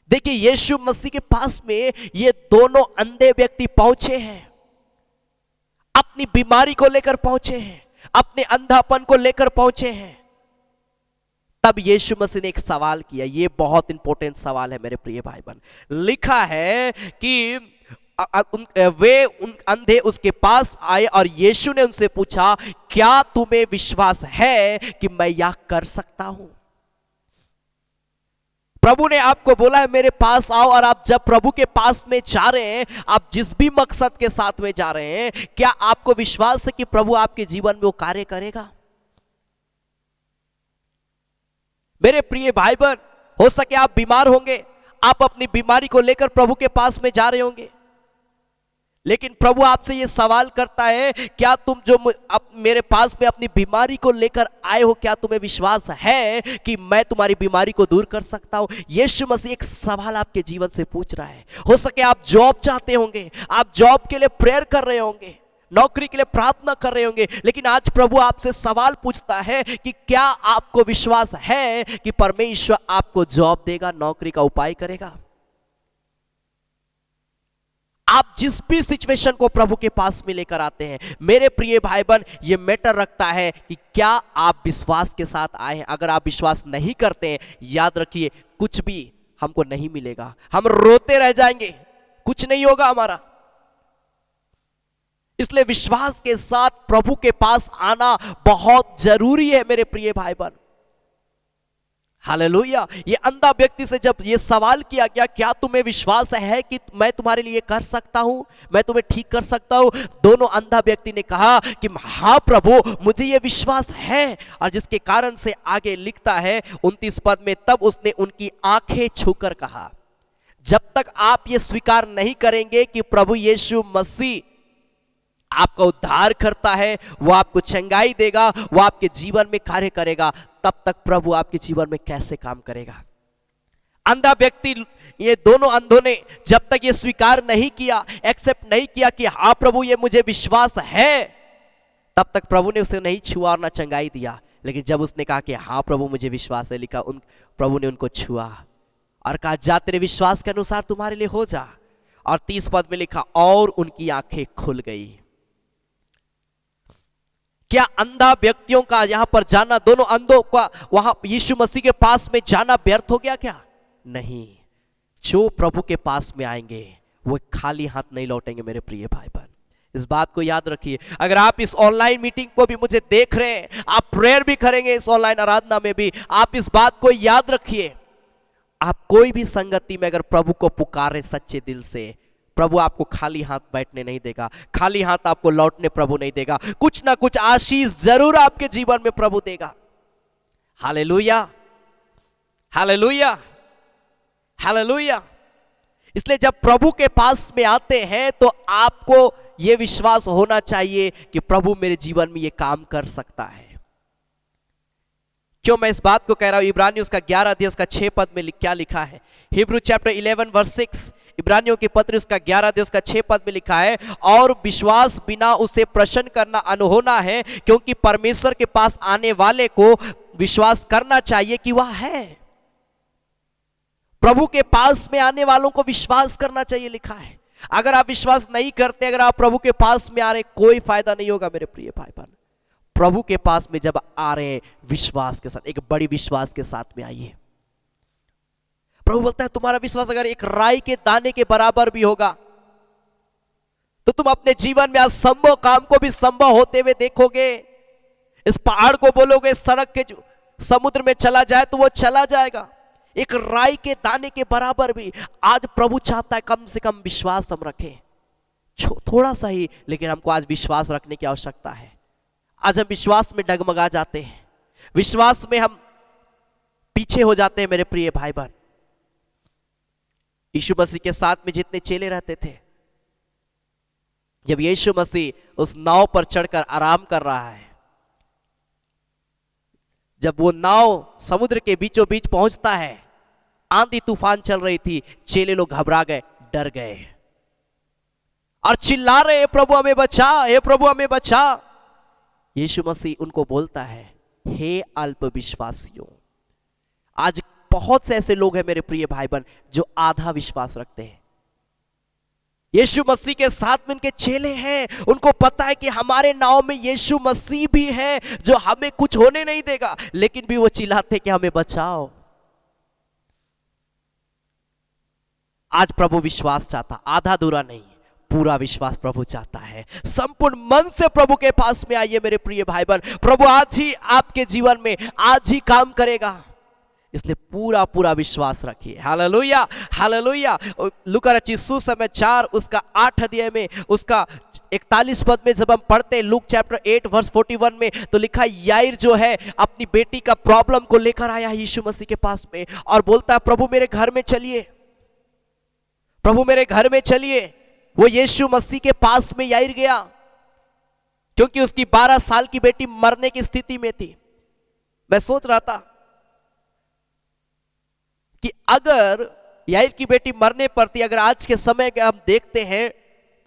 देखिए, यीशु मसीह के पास में ये दोनों अंधे व्यक्ति पहुंचे हैं, अपनी बीमारी को लेकर पहुंचे हैं, अपने अंधापन को लेकर पहुंचे हैं। तब यीशु मसीह ने एक सवाल किया, ये बहुत इंपॉर्टेंट सवाल है मेरे प्रिय भाई बहन। लिखा है कि वे उन अंधे उसके पास आए और यीशु ने उनसे पूछा, क्या तुम्हें विश्वास है कि मैं यह कर सकता हूं? प्रभु ने आपको बोला है मेरे पास आओ, और आप जब प्रभु के पास में जा रहे हैं, आप जिस भी मकसद के साथ में जा रहे हैं, क्या आपको विश्वास है कि प्रभु आपके जीवन में वो कार्य करेगा? मेरे प्रिय भाई बहन, हो सके आप बीमार होंगे, आप अपनी बीमारी को लेकर प्रभु के पास में जा रहे होंगे, लेकिन प्रभु आपसे ये सवाल करता है, क्या तुम जो मेरे पास में अपनी बीमारी को लेकर आए हो, क्या तुम्हें विश्वास है कि मैं तुम्हारी बीमारी को दूर कर सकता हूं? यीशु मसीह एक सवाल आपके जीवन से पूछ रहा है। हो सके आप जॉब चाहते होंगे, आप जॉब के लिए प्रेयर कर रहे होंगे, नौकरी के लिए प्रार्थना कर रहे होंगे, लेकिन आज प्रभु आपसे सवाल पूछता है कि क्या आपको विश्वास है कि परमेश्वर आपको जॉब देगा, नौकरी का उपाय करेगा? आप जिस भी सिचुएशन को प्रभु के पास में लेकर आते हैं, मेरे प्रिय भाई बहन, ये मैटर रखता है कि क्या आप विश्वास के साथ आए हैं। अगर आप विश्वास नहीं करते हैं, याद रखिए कुछ भी हमको नहीं मिलेगा, हम रोते रह जाएंगे, कुछ नहीं होगा हमारा। इसलिए विश्वास के साथ प्रभु के पास आना बहुत जरूरी है मेरे प्रिय भाई बहन। हालेलुया। ये अंधा व्यक्ति से जब ये सवाल किया गया, क्या तुम्हें विश्वास है कि मैं तुम्हारे लिए कर सकता हूं, मैं तुम्हें ठीक कर सकता हूं? दोनों अंधा व्यक्ति ने कहा कि हाँ प्रभु, मुझे ये विश्वास है। और जिसके कारण से आगे लिखता है 29 पद में, तब उसने उनकी आंखें छूकर कहा। जब तक आप ये स्वीकार नहीं करेंगे कि प्रभु यीशु मसीह आपका उद्धार करता है, वो आपको चंगाई देगा, वो आपके जीवन में कार्य करेगा, तब तक प्रभु आपके जीवन में कैसे काम करेगा? अंधा व्यक्ति, ये दोनों अंधों ने जब तक ये स्वीकार नहीं किया, एक्सेप्ट नहीं किया कि हाँ प्रभु ये मुझे विश्वास है, तब तक प्रभु ने उसे नहीं छुआ और ना चंगाई दिया। लेकिन जब उसने कहा कि हाँ प्रभु मुझे विश्वास है, लिखा प्रभु ने उनको छुआ और कहा जा तेरे विश्वास के अनुसार तुम्हारे लिए हो जा। और 30 पद में लिखा और उनकी आंखें खुल गई। क्या अंधा व्यक्तियों का यहां पर जाना, दोनों अंधों का वहां यीशु मसीह के पास में जाना व्यर्थ हो गया क्या? नहीं। जो प्रभु के पास में आएंगे वो खाली हाथ नहीं लौटेंगे मेरे प्रिय भाई बहन। इस बात को याद रखिए। अगर आप इस ऑनलाइन मीटिंग को भी मुझे देख रहे हैं, आप प्रेयर भी करेंगे इस ऑनलाइन आराधना में भी, आप इस बात को याद रखिए, आप कोई भी संगति में अगर प्रभु को पुकारे सच्चे दिल से, प्रभु आपको खाली हाथ बैठने नहीं देगा, खाली हाथ आपको लौटने प्रभु नहीं देगा। कुछ ना कुछ आशीष जरूर आपके जीवन में प्रभु देगा। Hallelujah, hallelujah, hallelujah. इसलिए जब प्रभु के पास में आते हैं तो आपको यह विश्वास होना चाहिए कि प्रभु मेरे जीवन में यह काम कर सकता है। क्यों मैं इस बात को कह रहा हूं? इब्रानियों उसका 11 अध्याय उसका 6 पद में क्या लिखा है? हिब्रू चैप्टर 11 वर्स 6, इब्रानियों के पत्र उसका 11 अध्याय उसका 6 पद में लिखा है, और विश्वास बिना उसे प्रसन्न करना अनहोना है, क्योंकि परमेश्वर के पास आने वाले को विश्वास करना चाहिए कि वह है। प्रभु के पास में आने वालों को विश्वास करना चाहिए, लिखा है। अगर आप विश्वास नहीं करते, अगर आप प्रभु के पास में आ रहे, कोई फायदा नहीं होगा मेरे प्रिय भाई बहन। प्रभु के पास में जब आ रहे हैं विश्वास के साथ, एक बड़ी विश्वास के साथ में आइए। प्रभु बोलता है तुम्हारा विश्वास अगर एक राई के दाने के बराबर भी होगा तो तुम अपने जीवन में असंभव काम को भी संभव होते हुए देखोगे। इस पहाड़ को बोलोगे सड़क के समुद्र में चला जाए तो वो चला जाएगा। एक राई के दाने के बराबर भी आज प्रभु चाहता है कम से कम विश्वास हम रखें, थोड़ा सा ही, लेकिन हमको आज विश्वास रखने की आवश्यकता है। आज हम विश्वास में डगमगा जाते हैं, विश्वास में हम पीछे हो जाते हैं मेरे प्रिय भाई बहन। यीशु मसीह के साथ में जितने चेले रहते थे, जब यीशु मसीह उस नाव पर चढ़कर आराम कर रहा है, जब वो नाव समुद्र के बीचों बीच पहुंचता है, आंधी तूफान चल रही थी, चेले लोग घबरा गए, डर गए और चिल्ला रहे हे प्रभु हमें बचा, हे प्रभु हमें बचा। यीशु मसीह उनको बोलता है हे अल्प विश्वासियों। आज बहुत से ऐसे लोग हैं मेरे प्रिय भाई बहन जो आधा विश्वास रखते हैं। यीशु मसीह के साथ में उनके चेले हैं, उनको पता है कि हमारे नाव में यीशु मसीह भी है जो हमें कुछ होने नहीं देगा, लेकिन भी वो चिल्लाते कि हमें बचाओ। आज प्रभु विश्वास चाहता, आधा अधूरा नहीं, पूरा विश्वास प्रभु चाहता है। संपूर्ण मन से प्रभु के पास में आइए मेरे प्रिय भाई बहन। प्रभु आज ही आपके जीवन में आज ही काम करेगा, इसलिए पूरा पूरा विश्वास रखिए। Hallelujah hallelujah. लूका रचित सुसमाचार 4 उसका 8 अध्याय में उसका 41 पद में जब हम पढ़ते हैं, लूक चैप्टर 8 वर्स 41 में, तो लिखा याइर जो है अपनी बेटी का प्रॉब्लम को लेकर आया यीशु मसीह के पास में और बोलता है प्रभु मेरे घर में चलिए, प्रभु मेरे घर में चलिए। वो यीशु मसीह के पास में याइर गया क्योंकि उसकी 12 साल की बेटी मरने की स्थिति में थी। मैं सोच रहा था कि अगर याइर की बेटी मरने पर थी, अगर आज के समय के हम देखते हैं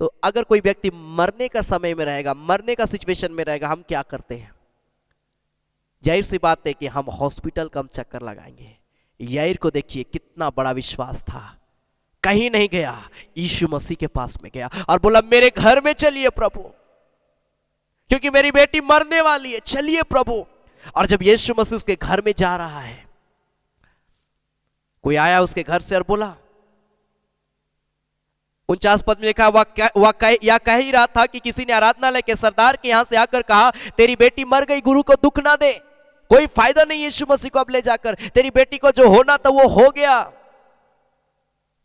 तो अगर कोई व्यक्ति मरने का समय में रहेगा, मरने का सिचुएशन में रहेगा, हम क्या करते हैं? जाहिर सी बात है कि हम हॉस्पिटल का हम चक्कर लगाएंगे। याइर को देखिए कितना बड़ा विश्वास था, कहीं नहीं गया, यीशु मसीह के पास में गया और बोला मेरे घर में चलिए प्रभु, क्योंकि मेरी बेटी मरने वाली है, चलिए प्रभु। और जब यीशु मसीह उसके घर में जा रहा है, कोई आया उसके घर से और बोला, 49 पद में लिखा वह कह ही रहा था कि किसी ने आराधनालय के सरदार के यहां से आकर कहा तेरी बेटी मर गई, गुरु को दुख ना दे, कोई फायदा नहीं यीशु मसीह को अब ले जाकर, तेरी बेटी को जो होना था वो हो गया,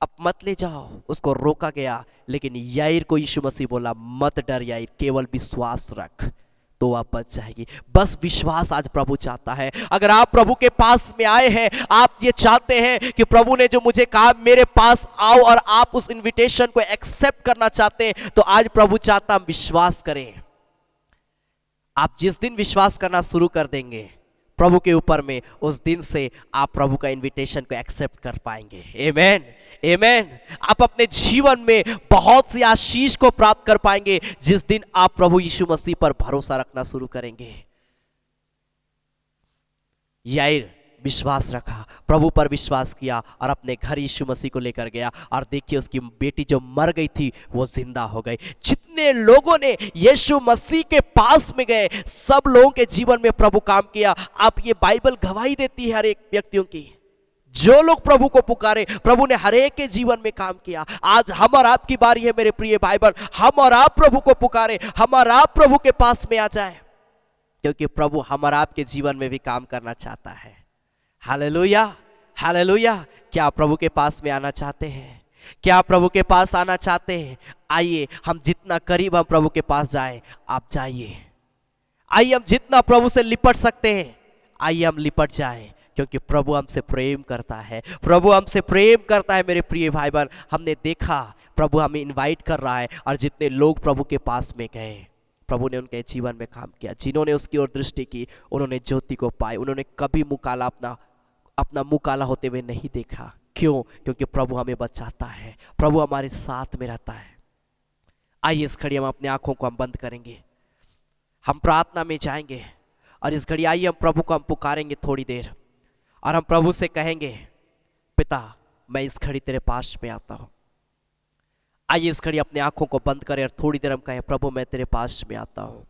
अब मत ले जाओ। उसको रोका गया, लेकिन याइर को यीशु मसीह बोला मत डर याइर, केवल विश्वास रख तो वह बच जाएगी। बस विश्वास आज प्रभु चाहता है। अगर आप प्रभु के पास में आए हैं, आप ये चाहते हैं कि प्रभु ने जो मुझे कहा मेरे पास आओ, और आप उस इनविटेशन को एक्सेप्ट करना चाहते हैं, तो आज प्रभु चाहता हम विश्वास करें। आप जिस दिन विश्वास करना शुरू कर देंगे प्रभु के ऊपर में, उस दिन से आप प्रभु का इनविटेशन को एक्सेप्ट कर पाएंगे। आमेन आमेन। आप अपने जीवन में बहुत सी आशीष को प्राप्त कर पाएंगे जिस दिन आप प्रभु यीशु मसीह पर भरोसा रखना शुरू करेंगे। याइर विश्वास रखा, प्रभु पर विश्वास किया और अपने घर यीशु मसीह को लेकर गया, और देखिए उसकी बेटी जो मर गई थी वो जिंदा हो गई। जितने लोगों ने यीशु मसीह के पास में गए, सब लोगों के जीवन में प्रभु काम किया। आप ये बाइबल गवाही देती है हर एक व्यक्तियों की, जो लोग प्रभु को पुकारे प्रभु ने हर एक के जीवन में काम किया। आज हम और आपकी बारी है मेरे प्रिय भाई बहन, हम और आप प्रभु को पुकारे, हम और आप प्रभु के पास में आ जाए, क्योंकि प्रभु हम और आपके जीवन में भी काम करना चाहता है। Hallelujah hallelujah. क्या आप प्रभु के पास में आना चाहते हैं? क्या आप प्रभु के पास आना चाहते हैं? आइए, हम जितना करीब हम प्रभु के पास जाएं, आप जाइए। आइए, हम जितना प्रभु से लिपट सकते हैं, आइए हम लिपट जाएं, क्योंकि प्रभु हमसे प्रेम करता है, प्रभु हमसे प्रेम करता है मेरे प्रिय भाई बहन। हमने देखा प्रभु हमें इनवाइट कर रहा है, और जितने लोग प्रभु के पास में गए, प्रभु ने उनके जीवन में काम किया। जिन्होंने उसकी ओर दृष्टि की, उन्होंने ज्योति को पाई, उन्होंने कभी मुँह काला अपना मुँह काला होते हुए नहीं देखा। क्यों? क्योंकि प्रभु हमें बचाता है, प्रभु हमारे साथ में रहता है। आइए इस घड़ी हम अपनी आंखों को हम बंद करेंगे, हम प्रार्थना में जाएंगे, और इस घड़ी आइए हम प्रभु को हम पुकारेंगे थोड़ी देर, और हम प्रभु से कहेंगे पिता मैं इस घड़ी तेरे पास में आता हूं। आइए इस घड़ी अपनी आंखों को बंद करें और थोड़ी देर हम कहें, प्रभु मैं तेरे पास में आता हूँ।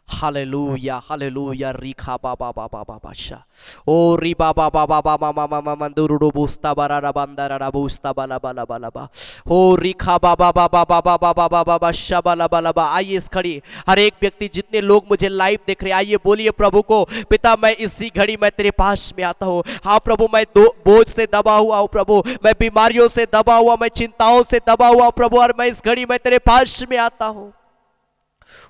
Hallelujah hallelujah. रीखा बाबा बाबा बाबा शा ओ री बाबा बाबा बाबा मामा मामा दुरुडो बुस्ता बारा रा बंदा रा बुस्ता बाला बाला बाला बा ओ रीखा बाबा बाबा बाबा बाबा बाबा शा बाला बाला बा। आइए इस घड़ी हर एक व्यक्ति, जितने लोग मुझे लाइव देख रहे हैं, आइए बोलिए प्रभु को, पिता मैं इसी घड़ी मैं तेरे पास में आता हूँ। हाँ प्रभु, मैं बोझ से दबा हुआ हूँ प्रभु, मैं बीमारियों से दबा हुआ, मैं चिंताओं से दबा हुआ प्रभु, और मैं इस घड़ी मैं तेरे पास में आता हूँ।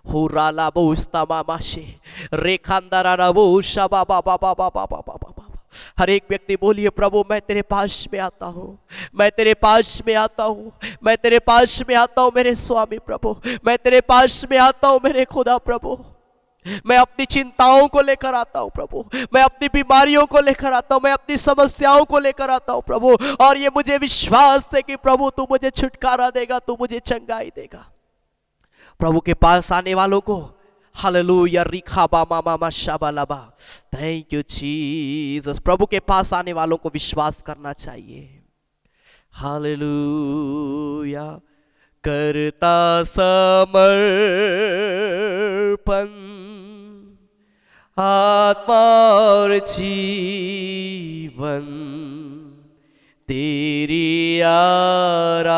हो राला बोस्ता मामाशे रेखांदारा बोशा बाबा बाबा बाबा बाबा बाबा। हर एक व्यक्ति बोलिए, प्रभु मैं तेरे पास में आता हूँ, मैं तेरे पास में आता हूँ, मैं तेरे पास में आता हूँ मेरे स्वामी प्रभु, मैं तेरे पास में आता हूँ मेरे खुदा प्रभु। मैं अपनी चिंताओं को लेकर आता हूँ प्रभु, मैं अपनी बीमारियों को लेकर आता हूँ, मैं अपनी समस्याओं को लेकर आता हूँ प्रभु, और ये मुझे विश्वास है कि प्रभु तू मुझे छुटकारा देगा, तू मुझे चंगाई देगा। प्रभु के पास आने वालों को हालेलुया रिखा बा मामा मा शाबालाबा, थैंक यू जीसस। प्रभु के पास आने वालों को विश्वास करना चाहिए। हालेलुया। करता समर्पण आत्मा और जीवन तेरी आराधना,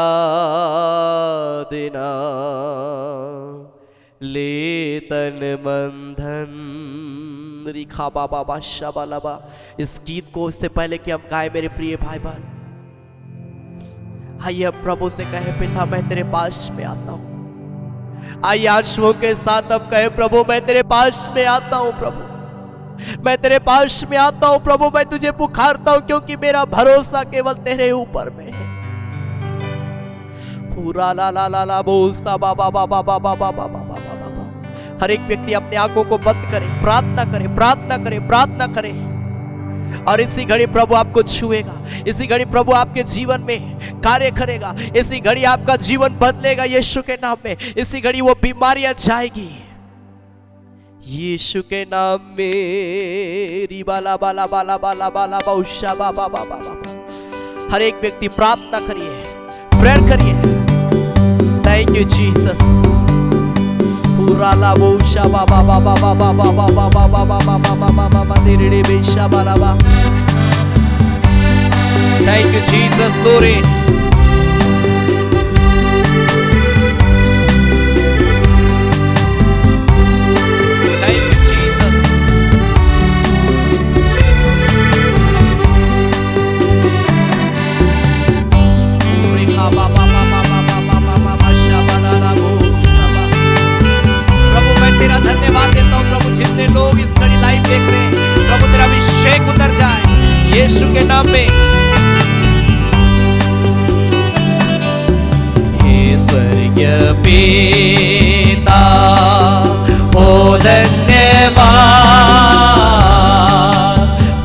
ले तन मन धन। रिखा बाबा बादशाह बालाबा। इस गीत को इससे पहले कि हम गाए मेरे प्रिय भाई बहन, आइए अब प्रभु से कहे, पिता मैं तेरे पास में आता हूं। आइए आंसुओं के साथ अब कहे, प्रभु मैं तेरे पास में आता हूं प्रभु, मैं तेरे पास में आता हूं प्रभु, मैं तुझे पुकारता हूं क्योंकि मेरा भरोसा केवल तेरे ऊपर में है। पूरा ला ला ला ला बोलता बाबा बाबा बाबा बाबा बाबा बाबा। हर एक व्यक्ति अपने आंखों को बंद करे, प्रार्थना करे, प्रार्थना करे, प्रार्थना करे, और इसी घड़ी प्रभु आपको छुएगा, इसी घड़ी प्रभु आपके जीवन में कार्य करेगा, इसी घड़ी आपका जीवन बदलेगा यीशु के नाम में। इसी घड़ी वो बीमारियां जाएगी यीशु के नाम में। रिबाला बाला बाला बाला बाला बाउशा बाबा बाबा बाबा। हर एक व्यक्ति प्रार्थना करिए, प्रेयर करिए। Thank you Jesus. पूरा ला बाउशा बाबा बाबा बाबा बाबा बाबा बाबा बाबा बाबा बाबा तेरे बेशा बाला बा। Thank you Jesus. ग्लोरी। प्रभु मैं तेरा धन्यवाद देता हूँ प्रभु, जितने लोग इस घड़ी लाइव देख रहे हैं प्रभु तेरा अभिषेक उतर जाए यीशु के नाम में। हे स्वर्गीय पिता ओ धन्यवाद,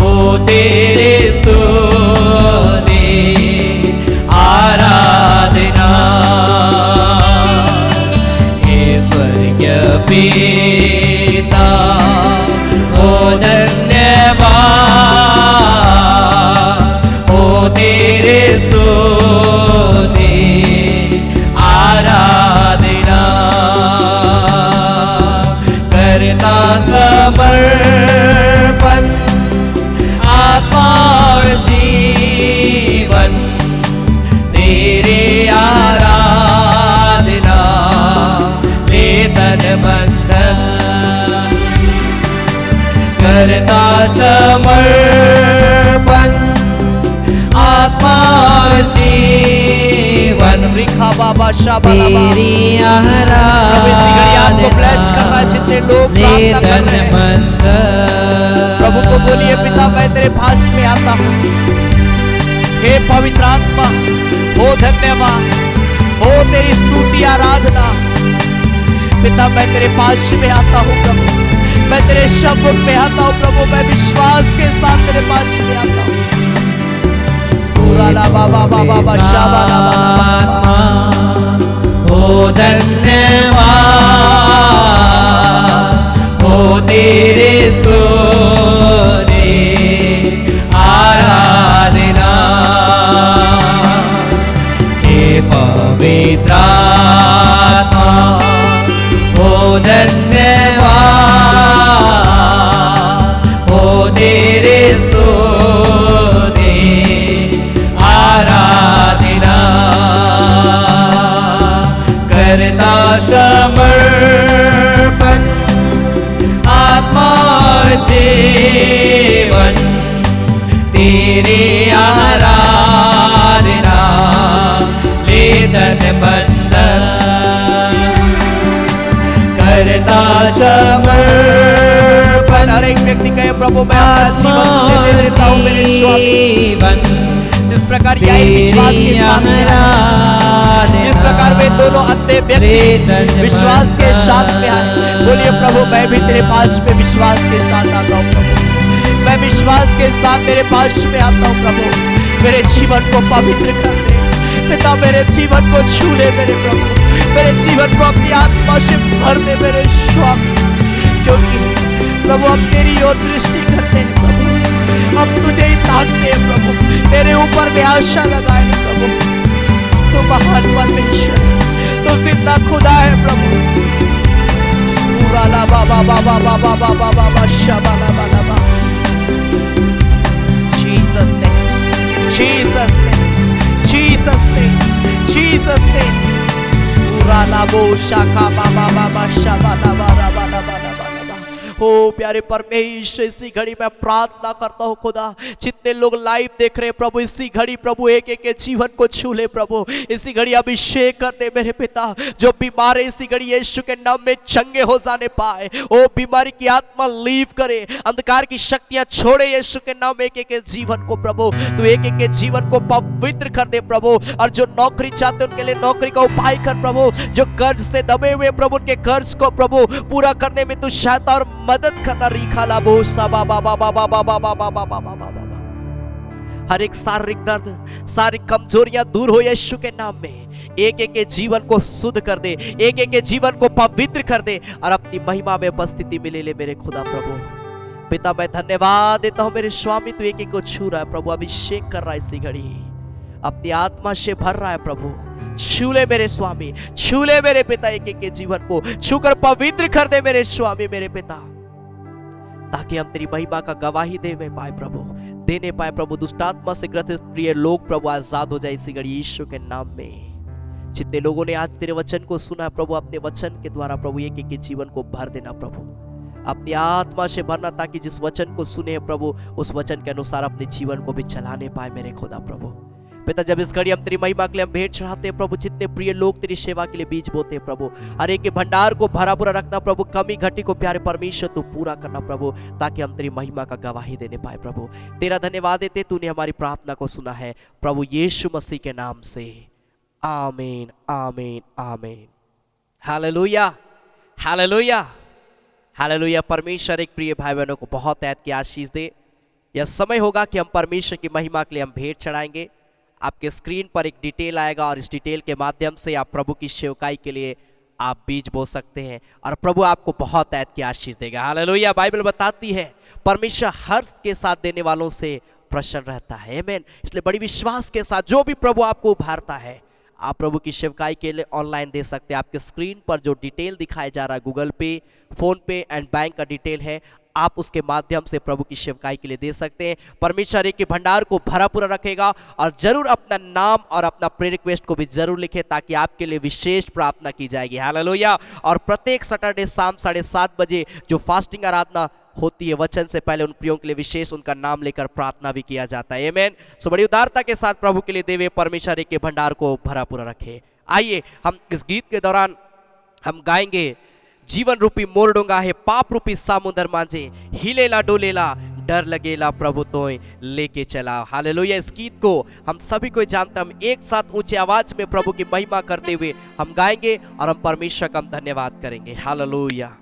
ओ तेरे स्तुति आराधना। हे स्वर्गीय पिता ओ धन्यवाद, ओ तेरे स्तुति आराधना। करता समर्पण आत्मा और जीवन तेरे आराधना, ले तन मन धन। करता समर्पण आत्मा और जीवन। रिखा बाबा शाबाला तेरी आराधना। प्रभु इसी घड़ी आपको ब्लेस कर रहा है, जितने लोग प्रार्थना कर रहे हैं प्रभु को बोलिए, पिता मैं तेरे पास में आता हूँ। हे पवित्र आत्मा हो धन्यवाद, हो तेरी स्तुति आराधना। पिता मैं तेरे पास में आता हूँ प्रभु, मैं तेरे शब्द में आता हूँ प्रभु, मैं विश्वास के साथ तेरे पास में आता हूँ। पूरा ला बाबा बाबा बाबा शाबाला बाबा। हो धन्यवाद, हो तेरे स्तुति आराधना। हे पवित्र तेरी आराधना ले तन मन करता समर्पण। हर एक व्यक्ति कहे प्रभु मैं अपना जीवन तुझे दे देता हूँ मेरे स्वामी। जिस प्रकार याईर विश्वास के साथ में आए, जिस प्रकार वे दोनों अंधे व्यक्ति विश्वास के साथ में आए, बोलिए प्रभु मैं भी तेरे पास में विश्वास के साथ आता हूँ प्रभु। मैं विश्वास के साथ तेरे पास में आता हूँ प्रभु। मेरे जीवन को पवित्र कर दे पिता, मेरे जीवन को छू ले मेरे प्रभु। मेरे जीवन को अपनी आत्मा से भर दे मेरे स्वामी, क्योंकि प्रभु हम तेरी ओर दृष्टि करते हैं प्रभु। हम तुझे ही ताकते हैं प्रभु, तेरे ऊपर में आशा लगाए प्रभु। तो महान परमेश्वर, तो जिंदा खुदा है प्रभु। पूरा ला बाबा बाबा बाबा बाबा बाबा शाबाला बाला बा। जीसस ने, जीसस ने, जीसस ने, जीसस ने। पूरा ला बो शाखा बाबा बाबा शाबाला बाला बाला बाला। ओ प्यारे परमेश्वर, इसी घड़ी मैं प्रार्थना करता हूँ खुदा, जितने लोग लाइव देख रहे हैं प्रभु, इसी घड़ी प्रभु एक एक के जीवन को छू ले प्रभु। इसी घड़ी अभिषेक कर दे मेरे पिता। जो बीमार है इसी घड़ी यीशु के नाम में चंगे हो जाने पाए। ओ बीमारी की आत्मा लीव करे, अंधकार की शक्तियां छोड़े यीशु के नाम में एक एक के जीवन को प्रभु। तू एक एक के जीवन को पवित्र कर दे प्रभु। और जो नौकरी चाहते उनके लिए नौकरी का उपाय कर प्रभु। जो कर्ज से दबे हुए प्रभु, उनके कर्ज को प्रभु पूरा करने में तू सहायता और मदद करना। रीखा लाबो सबा बाबा बाबा बाबा बाबा बाबा बाबा। हर एक शारीरिक दर्द, सारी कमजोरियां दूर हो यीशु के नाम में। एक एक के जीवन को शुद्ध कर दे, एक एक के जीवन को पवित्र कर दे और अपनी महिमा में उपस्थिति मिले ले मेरे खुदा प्रभु। पिता मैं धन्यवाद देता हूं मेरे स्वामी, तू एक एक को छू रहा है प्रभु, अभिषेक कर रहा है इसी घड़ी, अपनी आत्मा से भर रहा है प्रभु। छू ले मेरे स्वामी, छू ले मेरे पिता, एक एक के जीवन को छूकर पवित्र कर दे मेरे स्वामी मेरे पिता, ताकि हम तेरी महिमा का गवाही देने पाए प्रभु, देने पाए प्रभु। दुष्टात्मा से ग्रसित प्रिय लोग प्रभु आजाद हो जाए इसी घड़ी यीशु के नाम में। जितने लोगों ने आज तेरे वचन को सुना प्रभु, अपने वचन के द्वारा प्रभु एक एक के जीवन को भर देना प्रभु, अपनी आत्मा से भरना, ताकि जिस वचन को सुने प्रभु उस वचन के अनुसार अपने जीवन को भी चलाने पाए मेरे खुदा प्रभु। पिता जब इस घड़ी हम तेरी महिमा के लिए हम भेंट चढ़ाते हैं प्रभु, जितने प्रिय लोग तेरी सेवा के लिए बीज बोते हैं प्रभु, हर एक के भंडार को भरा पूरा रखना प्रभु, कमी घटी को प्यारे परमेश्वर तू पूरा करना प्रभु, ताकि हम तेरी महिमा का गवाही देने पाए प्रभु। तेरा धन्यवाद देते, तूने हमारी प्रार्थना को सुना है प्रभु यीशु मसीह के नाम से, आमीन आमीन आमीन। Hallelujah hallelujah hallelujah. परमेश्वर एक प्रिय भाई बहनों को बहुत ऐत की आशीष दे। यह समय होगा कि हम परमेश्वर की महिमा के लिए हम भेंट चढ़ाएंगे। आपके स्क्रीन पर एक डिटेल आएगा और इस डिटेल के माध्यम से आप प्रभु की सेवकाई के लिए आप बीज बो सकते हैं और प्रभु आपको बहुत ऐत की आशीष देगा। हालेलुया। बाइबल बताती है परमेश्वर हर के साथ देने वालों से प्रसन्न रहता है। आमीन। इसलिए बड़ी विश्वास के साथ जो भी प्रभु आपको उभारता है आप प्रभु की सेवकाई के लिए ऑनलाइन दे सकते हैं। आपके स्क्रीन पर जो डिटेल दिखाया जा रहा है गूगल पे, फोन पे एंड बैंक का डिटेल है, आप उसके माध्यम से प्रभु की सेवकाई के लिए दे सकते हैं। परमेश्वर एक के भंडार को भरा पूरा रखेगा और जरूर अपना नाम और अपना प्रेयर रिक्वेस्ट को भी जरूर लिखें, ताकि आपके लिए विशेष प्रार्थना की जाएगी। हालेलुया। और प्रत्येक सैटरडे शाम 7:30 बजे जो फास्टिंग आराधना होती है, वचन से पहले उन प्रियों के लिए विशेष उनका नाम लेकर प्रार्थना भी किया जाता है। आमीन। सो बड़ी उदारता के साथ प्रभु के लिए देवे परमेश्वर एक के भंडार को भरा पूरा रखे। आइए हम इस गीत के दौरान हम गाएंगे, जीवन रूपी मोर डोंगा है पाप रूपी सामुंदर मांझे, हिलेला डोलेला डर लगेला प्रभु तो लेके चला। हालेलुया। इस गीत को हम सभी को जानते हैं, हम एक साथ ऊंचे आवाज में प्रभु की महिमा करते हुए हम गाएंगे और हम परमेश्वर का हम धन्यवाद करेंगे। हालेलुया।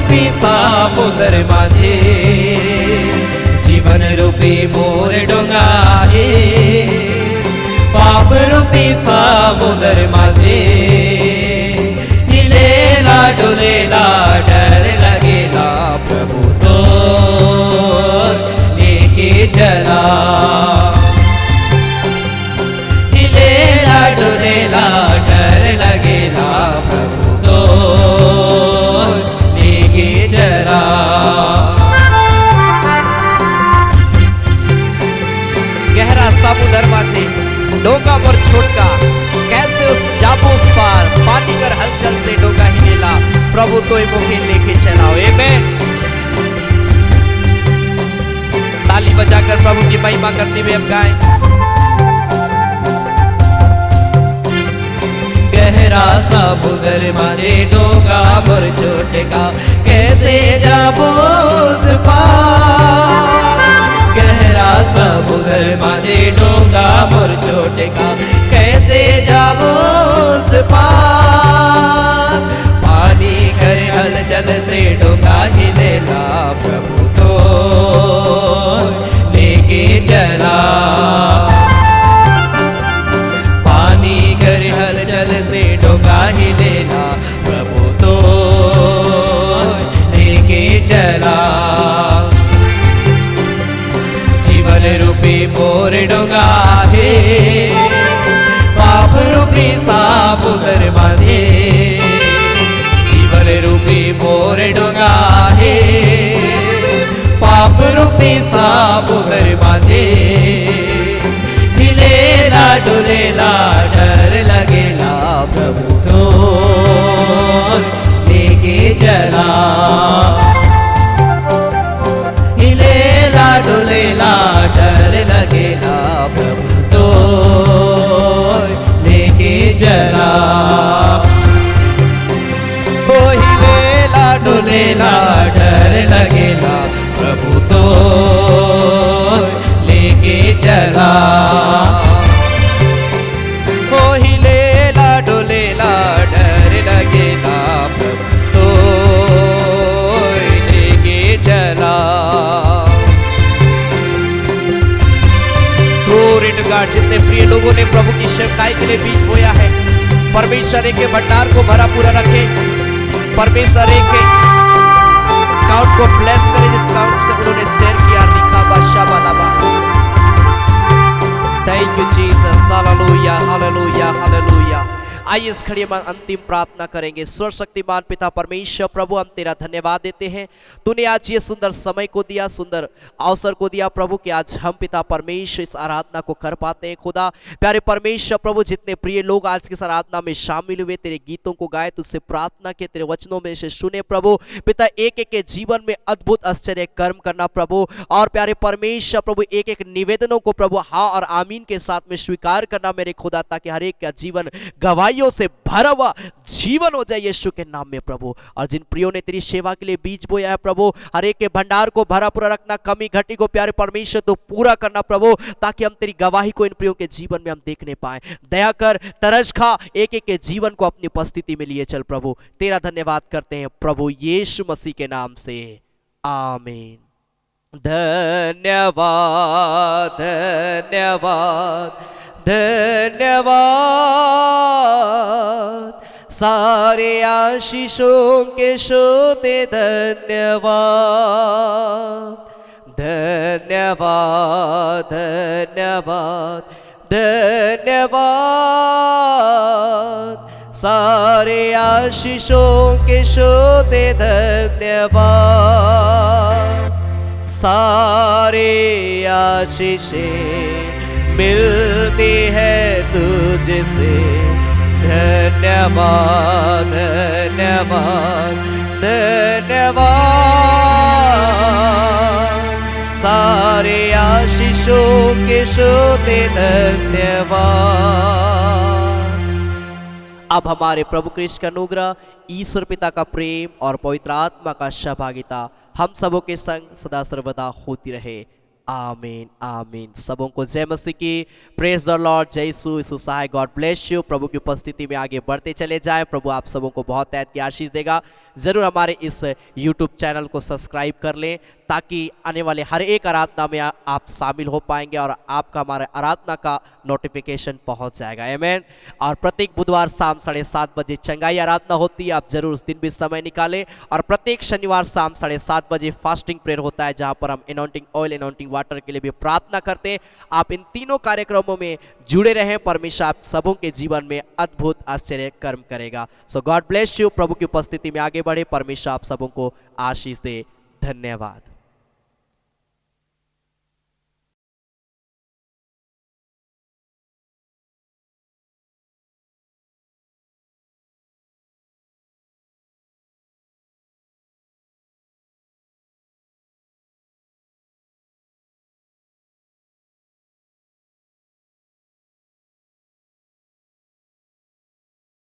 रूपी समुद्र माझे जीवन रूपी मोर डोंगा आहे पाप रूपी समुद्र माझे हिलेला डोलेला डर लगेला प्रभु तो लेके चला हिलेला डोलेला डर लगेला प्रभु तो लेके चला गहरा समुद्र माझे डोंगा मोर छोटका कैसे उस जाबो उस पार पानी कर हलचल से डोंगा ही लेला प्रभु तो मुखे लेके चलाओ आमेन। ताली बजाकर प्रभु की महिमा करते हुए हम गाएं। गहरा समुद्र माझे डोंगा मोर छोटका कैसे जाबो उस पार गहरा समुद्र माझे डोंगा मोर छोटका कैसे जाबो उस पार पानी कर हलचल से डोंगा हिलेला प्रभु तो लेके चला पानी कर हलचल से डोंगा हिलेला प्रभु तो लेके चला जीवन रूपी मोर डोंगा है पाप रूपी समुद्र माझे जीवन रूपी मोर डोंगा है पाप रूपी समुद्र माझे हिलेला डोलेला डर लगेला प्रभु तो लेके चला हिलेला डोलेला डर लगेला प्रभु तो लेके चला ओ हिलेला डोलेला डर लगेला प्रभु तो लेके चला ओ हिलेला डोलेला डर लगेला प्रभु तो लेके चला। Glory to God, जितने प्रिय लोगों ने प्रभु की सेवकाई के लिए बीज बोया है परमेश्वर के भंडार को भरा पूरा रखे परमेश्वर के अकाउंट को ब्लेस करे जिस अकाउंट से उन्होंने शेयर किया लिखा बादशाह बालाबा। Thank you Jesus hallelujah hallelujah hallelujah. आइए इस घड़ी में अंतिम प्रार्थना करेंगे। सर्वशक्तिमान पिता परमेश्वर प्रभु हम तेरा धन्यवाद देते हैं तूने आज ये सुंदर समय को दिया सुंदर अवसर को दिया प्रभु कि आज हम पिता परमेश्वर इस आराधना को कर पाते हैं। खुदा प्यारे परमेश्वर प्रभु जितने प्रिय लोग आज की इस आराधना में शामिल हुए तेरे गीतों को गाए तुझसे प्रार्थना के तेरे वचनों में से सुने प्रभु पिता एक एक के जीवन में अद्भुत आश्चर्य कर्म करना प्रभु और प्यारे परमेश्वर प्रभु एक एक निवेदनों को प्रभु हाँ और आमीन के साथ में स्वीकार करना मेरे खुदा ताकि हर एक का जीवन गवाहियों से भरा हुआ जीवन हो जाए यीशु के नाम में प्रभु। और जिन प्रियो ने तेरी सेवा के लिए बीज बोया है प्रभु हर एक के भंडार को भरा पूरा रखना कमी घटी को प्यारे परमेश्वर तो पूरा करना प्रभु ताकि हम तेरी गवाही को इन प्रियो के जीवन में हम देखने पाए। दया कर तरस खा एक एक के जीवन को अपनी उपस्थिति में लिए चल प्रभु। तेरा धन्यवाद करते हैं प्रभु यीशु मसीह के नाम से आमीन। धन्यवाद धन्यवाद धन्यवाद सारे आशीषों के सोते धन्यवाद धन्यवाद धन्यवाद धन्यवाद सारे आशीषों के सोते धन्यवाद सारे आशीषें मिलती है तुझसे धन्यवाद धन्यवाद धन्यवाद सारे आशीषों के सोते धन्यवाद। अब हमारे प्रभु कृष्ण का अनुग्रह ईश्वर पिता का प्रेम और पवित्र आत्मा का सहभागिता हम सबों के संग सदा सर्वदा होती रहे आमीन आमीन। सबों को जय मसीह की। Praise the Lord. जय यीशु। यीशु सहाय। God bless you. प्रभु की उपस्थिति में आगे बढ़ते चले जाएं। प्रभु आप सबों को बहुत तहत की आशीष देगा। ज़रूर हमारे इस यूट्यूब चैनल को सब्सक्राइब कर लें ताकि आने वाले हर एक आराधना में आप शामिल हो पाएंगे और आपका हमारे आराधना का नोटिफिकेशन पहुंच जाएगा। आमीन। और प्रत्येक बुधवार शाम 7:30 बजे चंगाई आराधना होती है, आप जरूर उस दिन भी समय निकालें। और प्रत्येक शनिवार शाम 7:30 बजे फास्टिंग प्रेयर होता है, जहां पर हम अनॉइंटिंग ऑयल, अनॉइंटिंग वाटर के लिए भी प्रार्थना करते हैं। आप इन तीनों कार्यक्रमों में जुड़े रहें। परमेश्वर आप सबों के जीवन में अद्भुत आश्चर्य कर्म करेगा। सो गॉड ब्लेस यू। प्रभु की उपस्थिति में आगे बढ़े। परमेश्वर आप सबों को आशीष दे। धन्यवाद।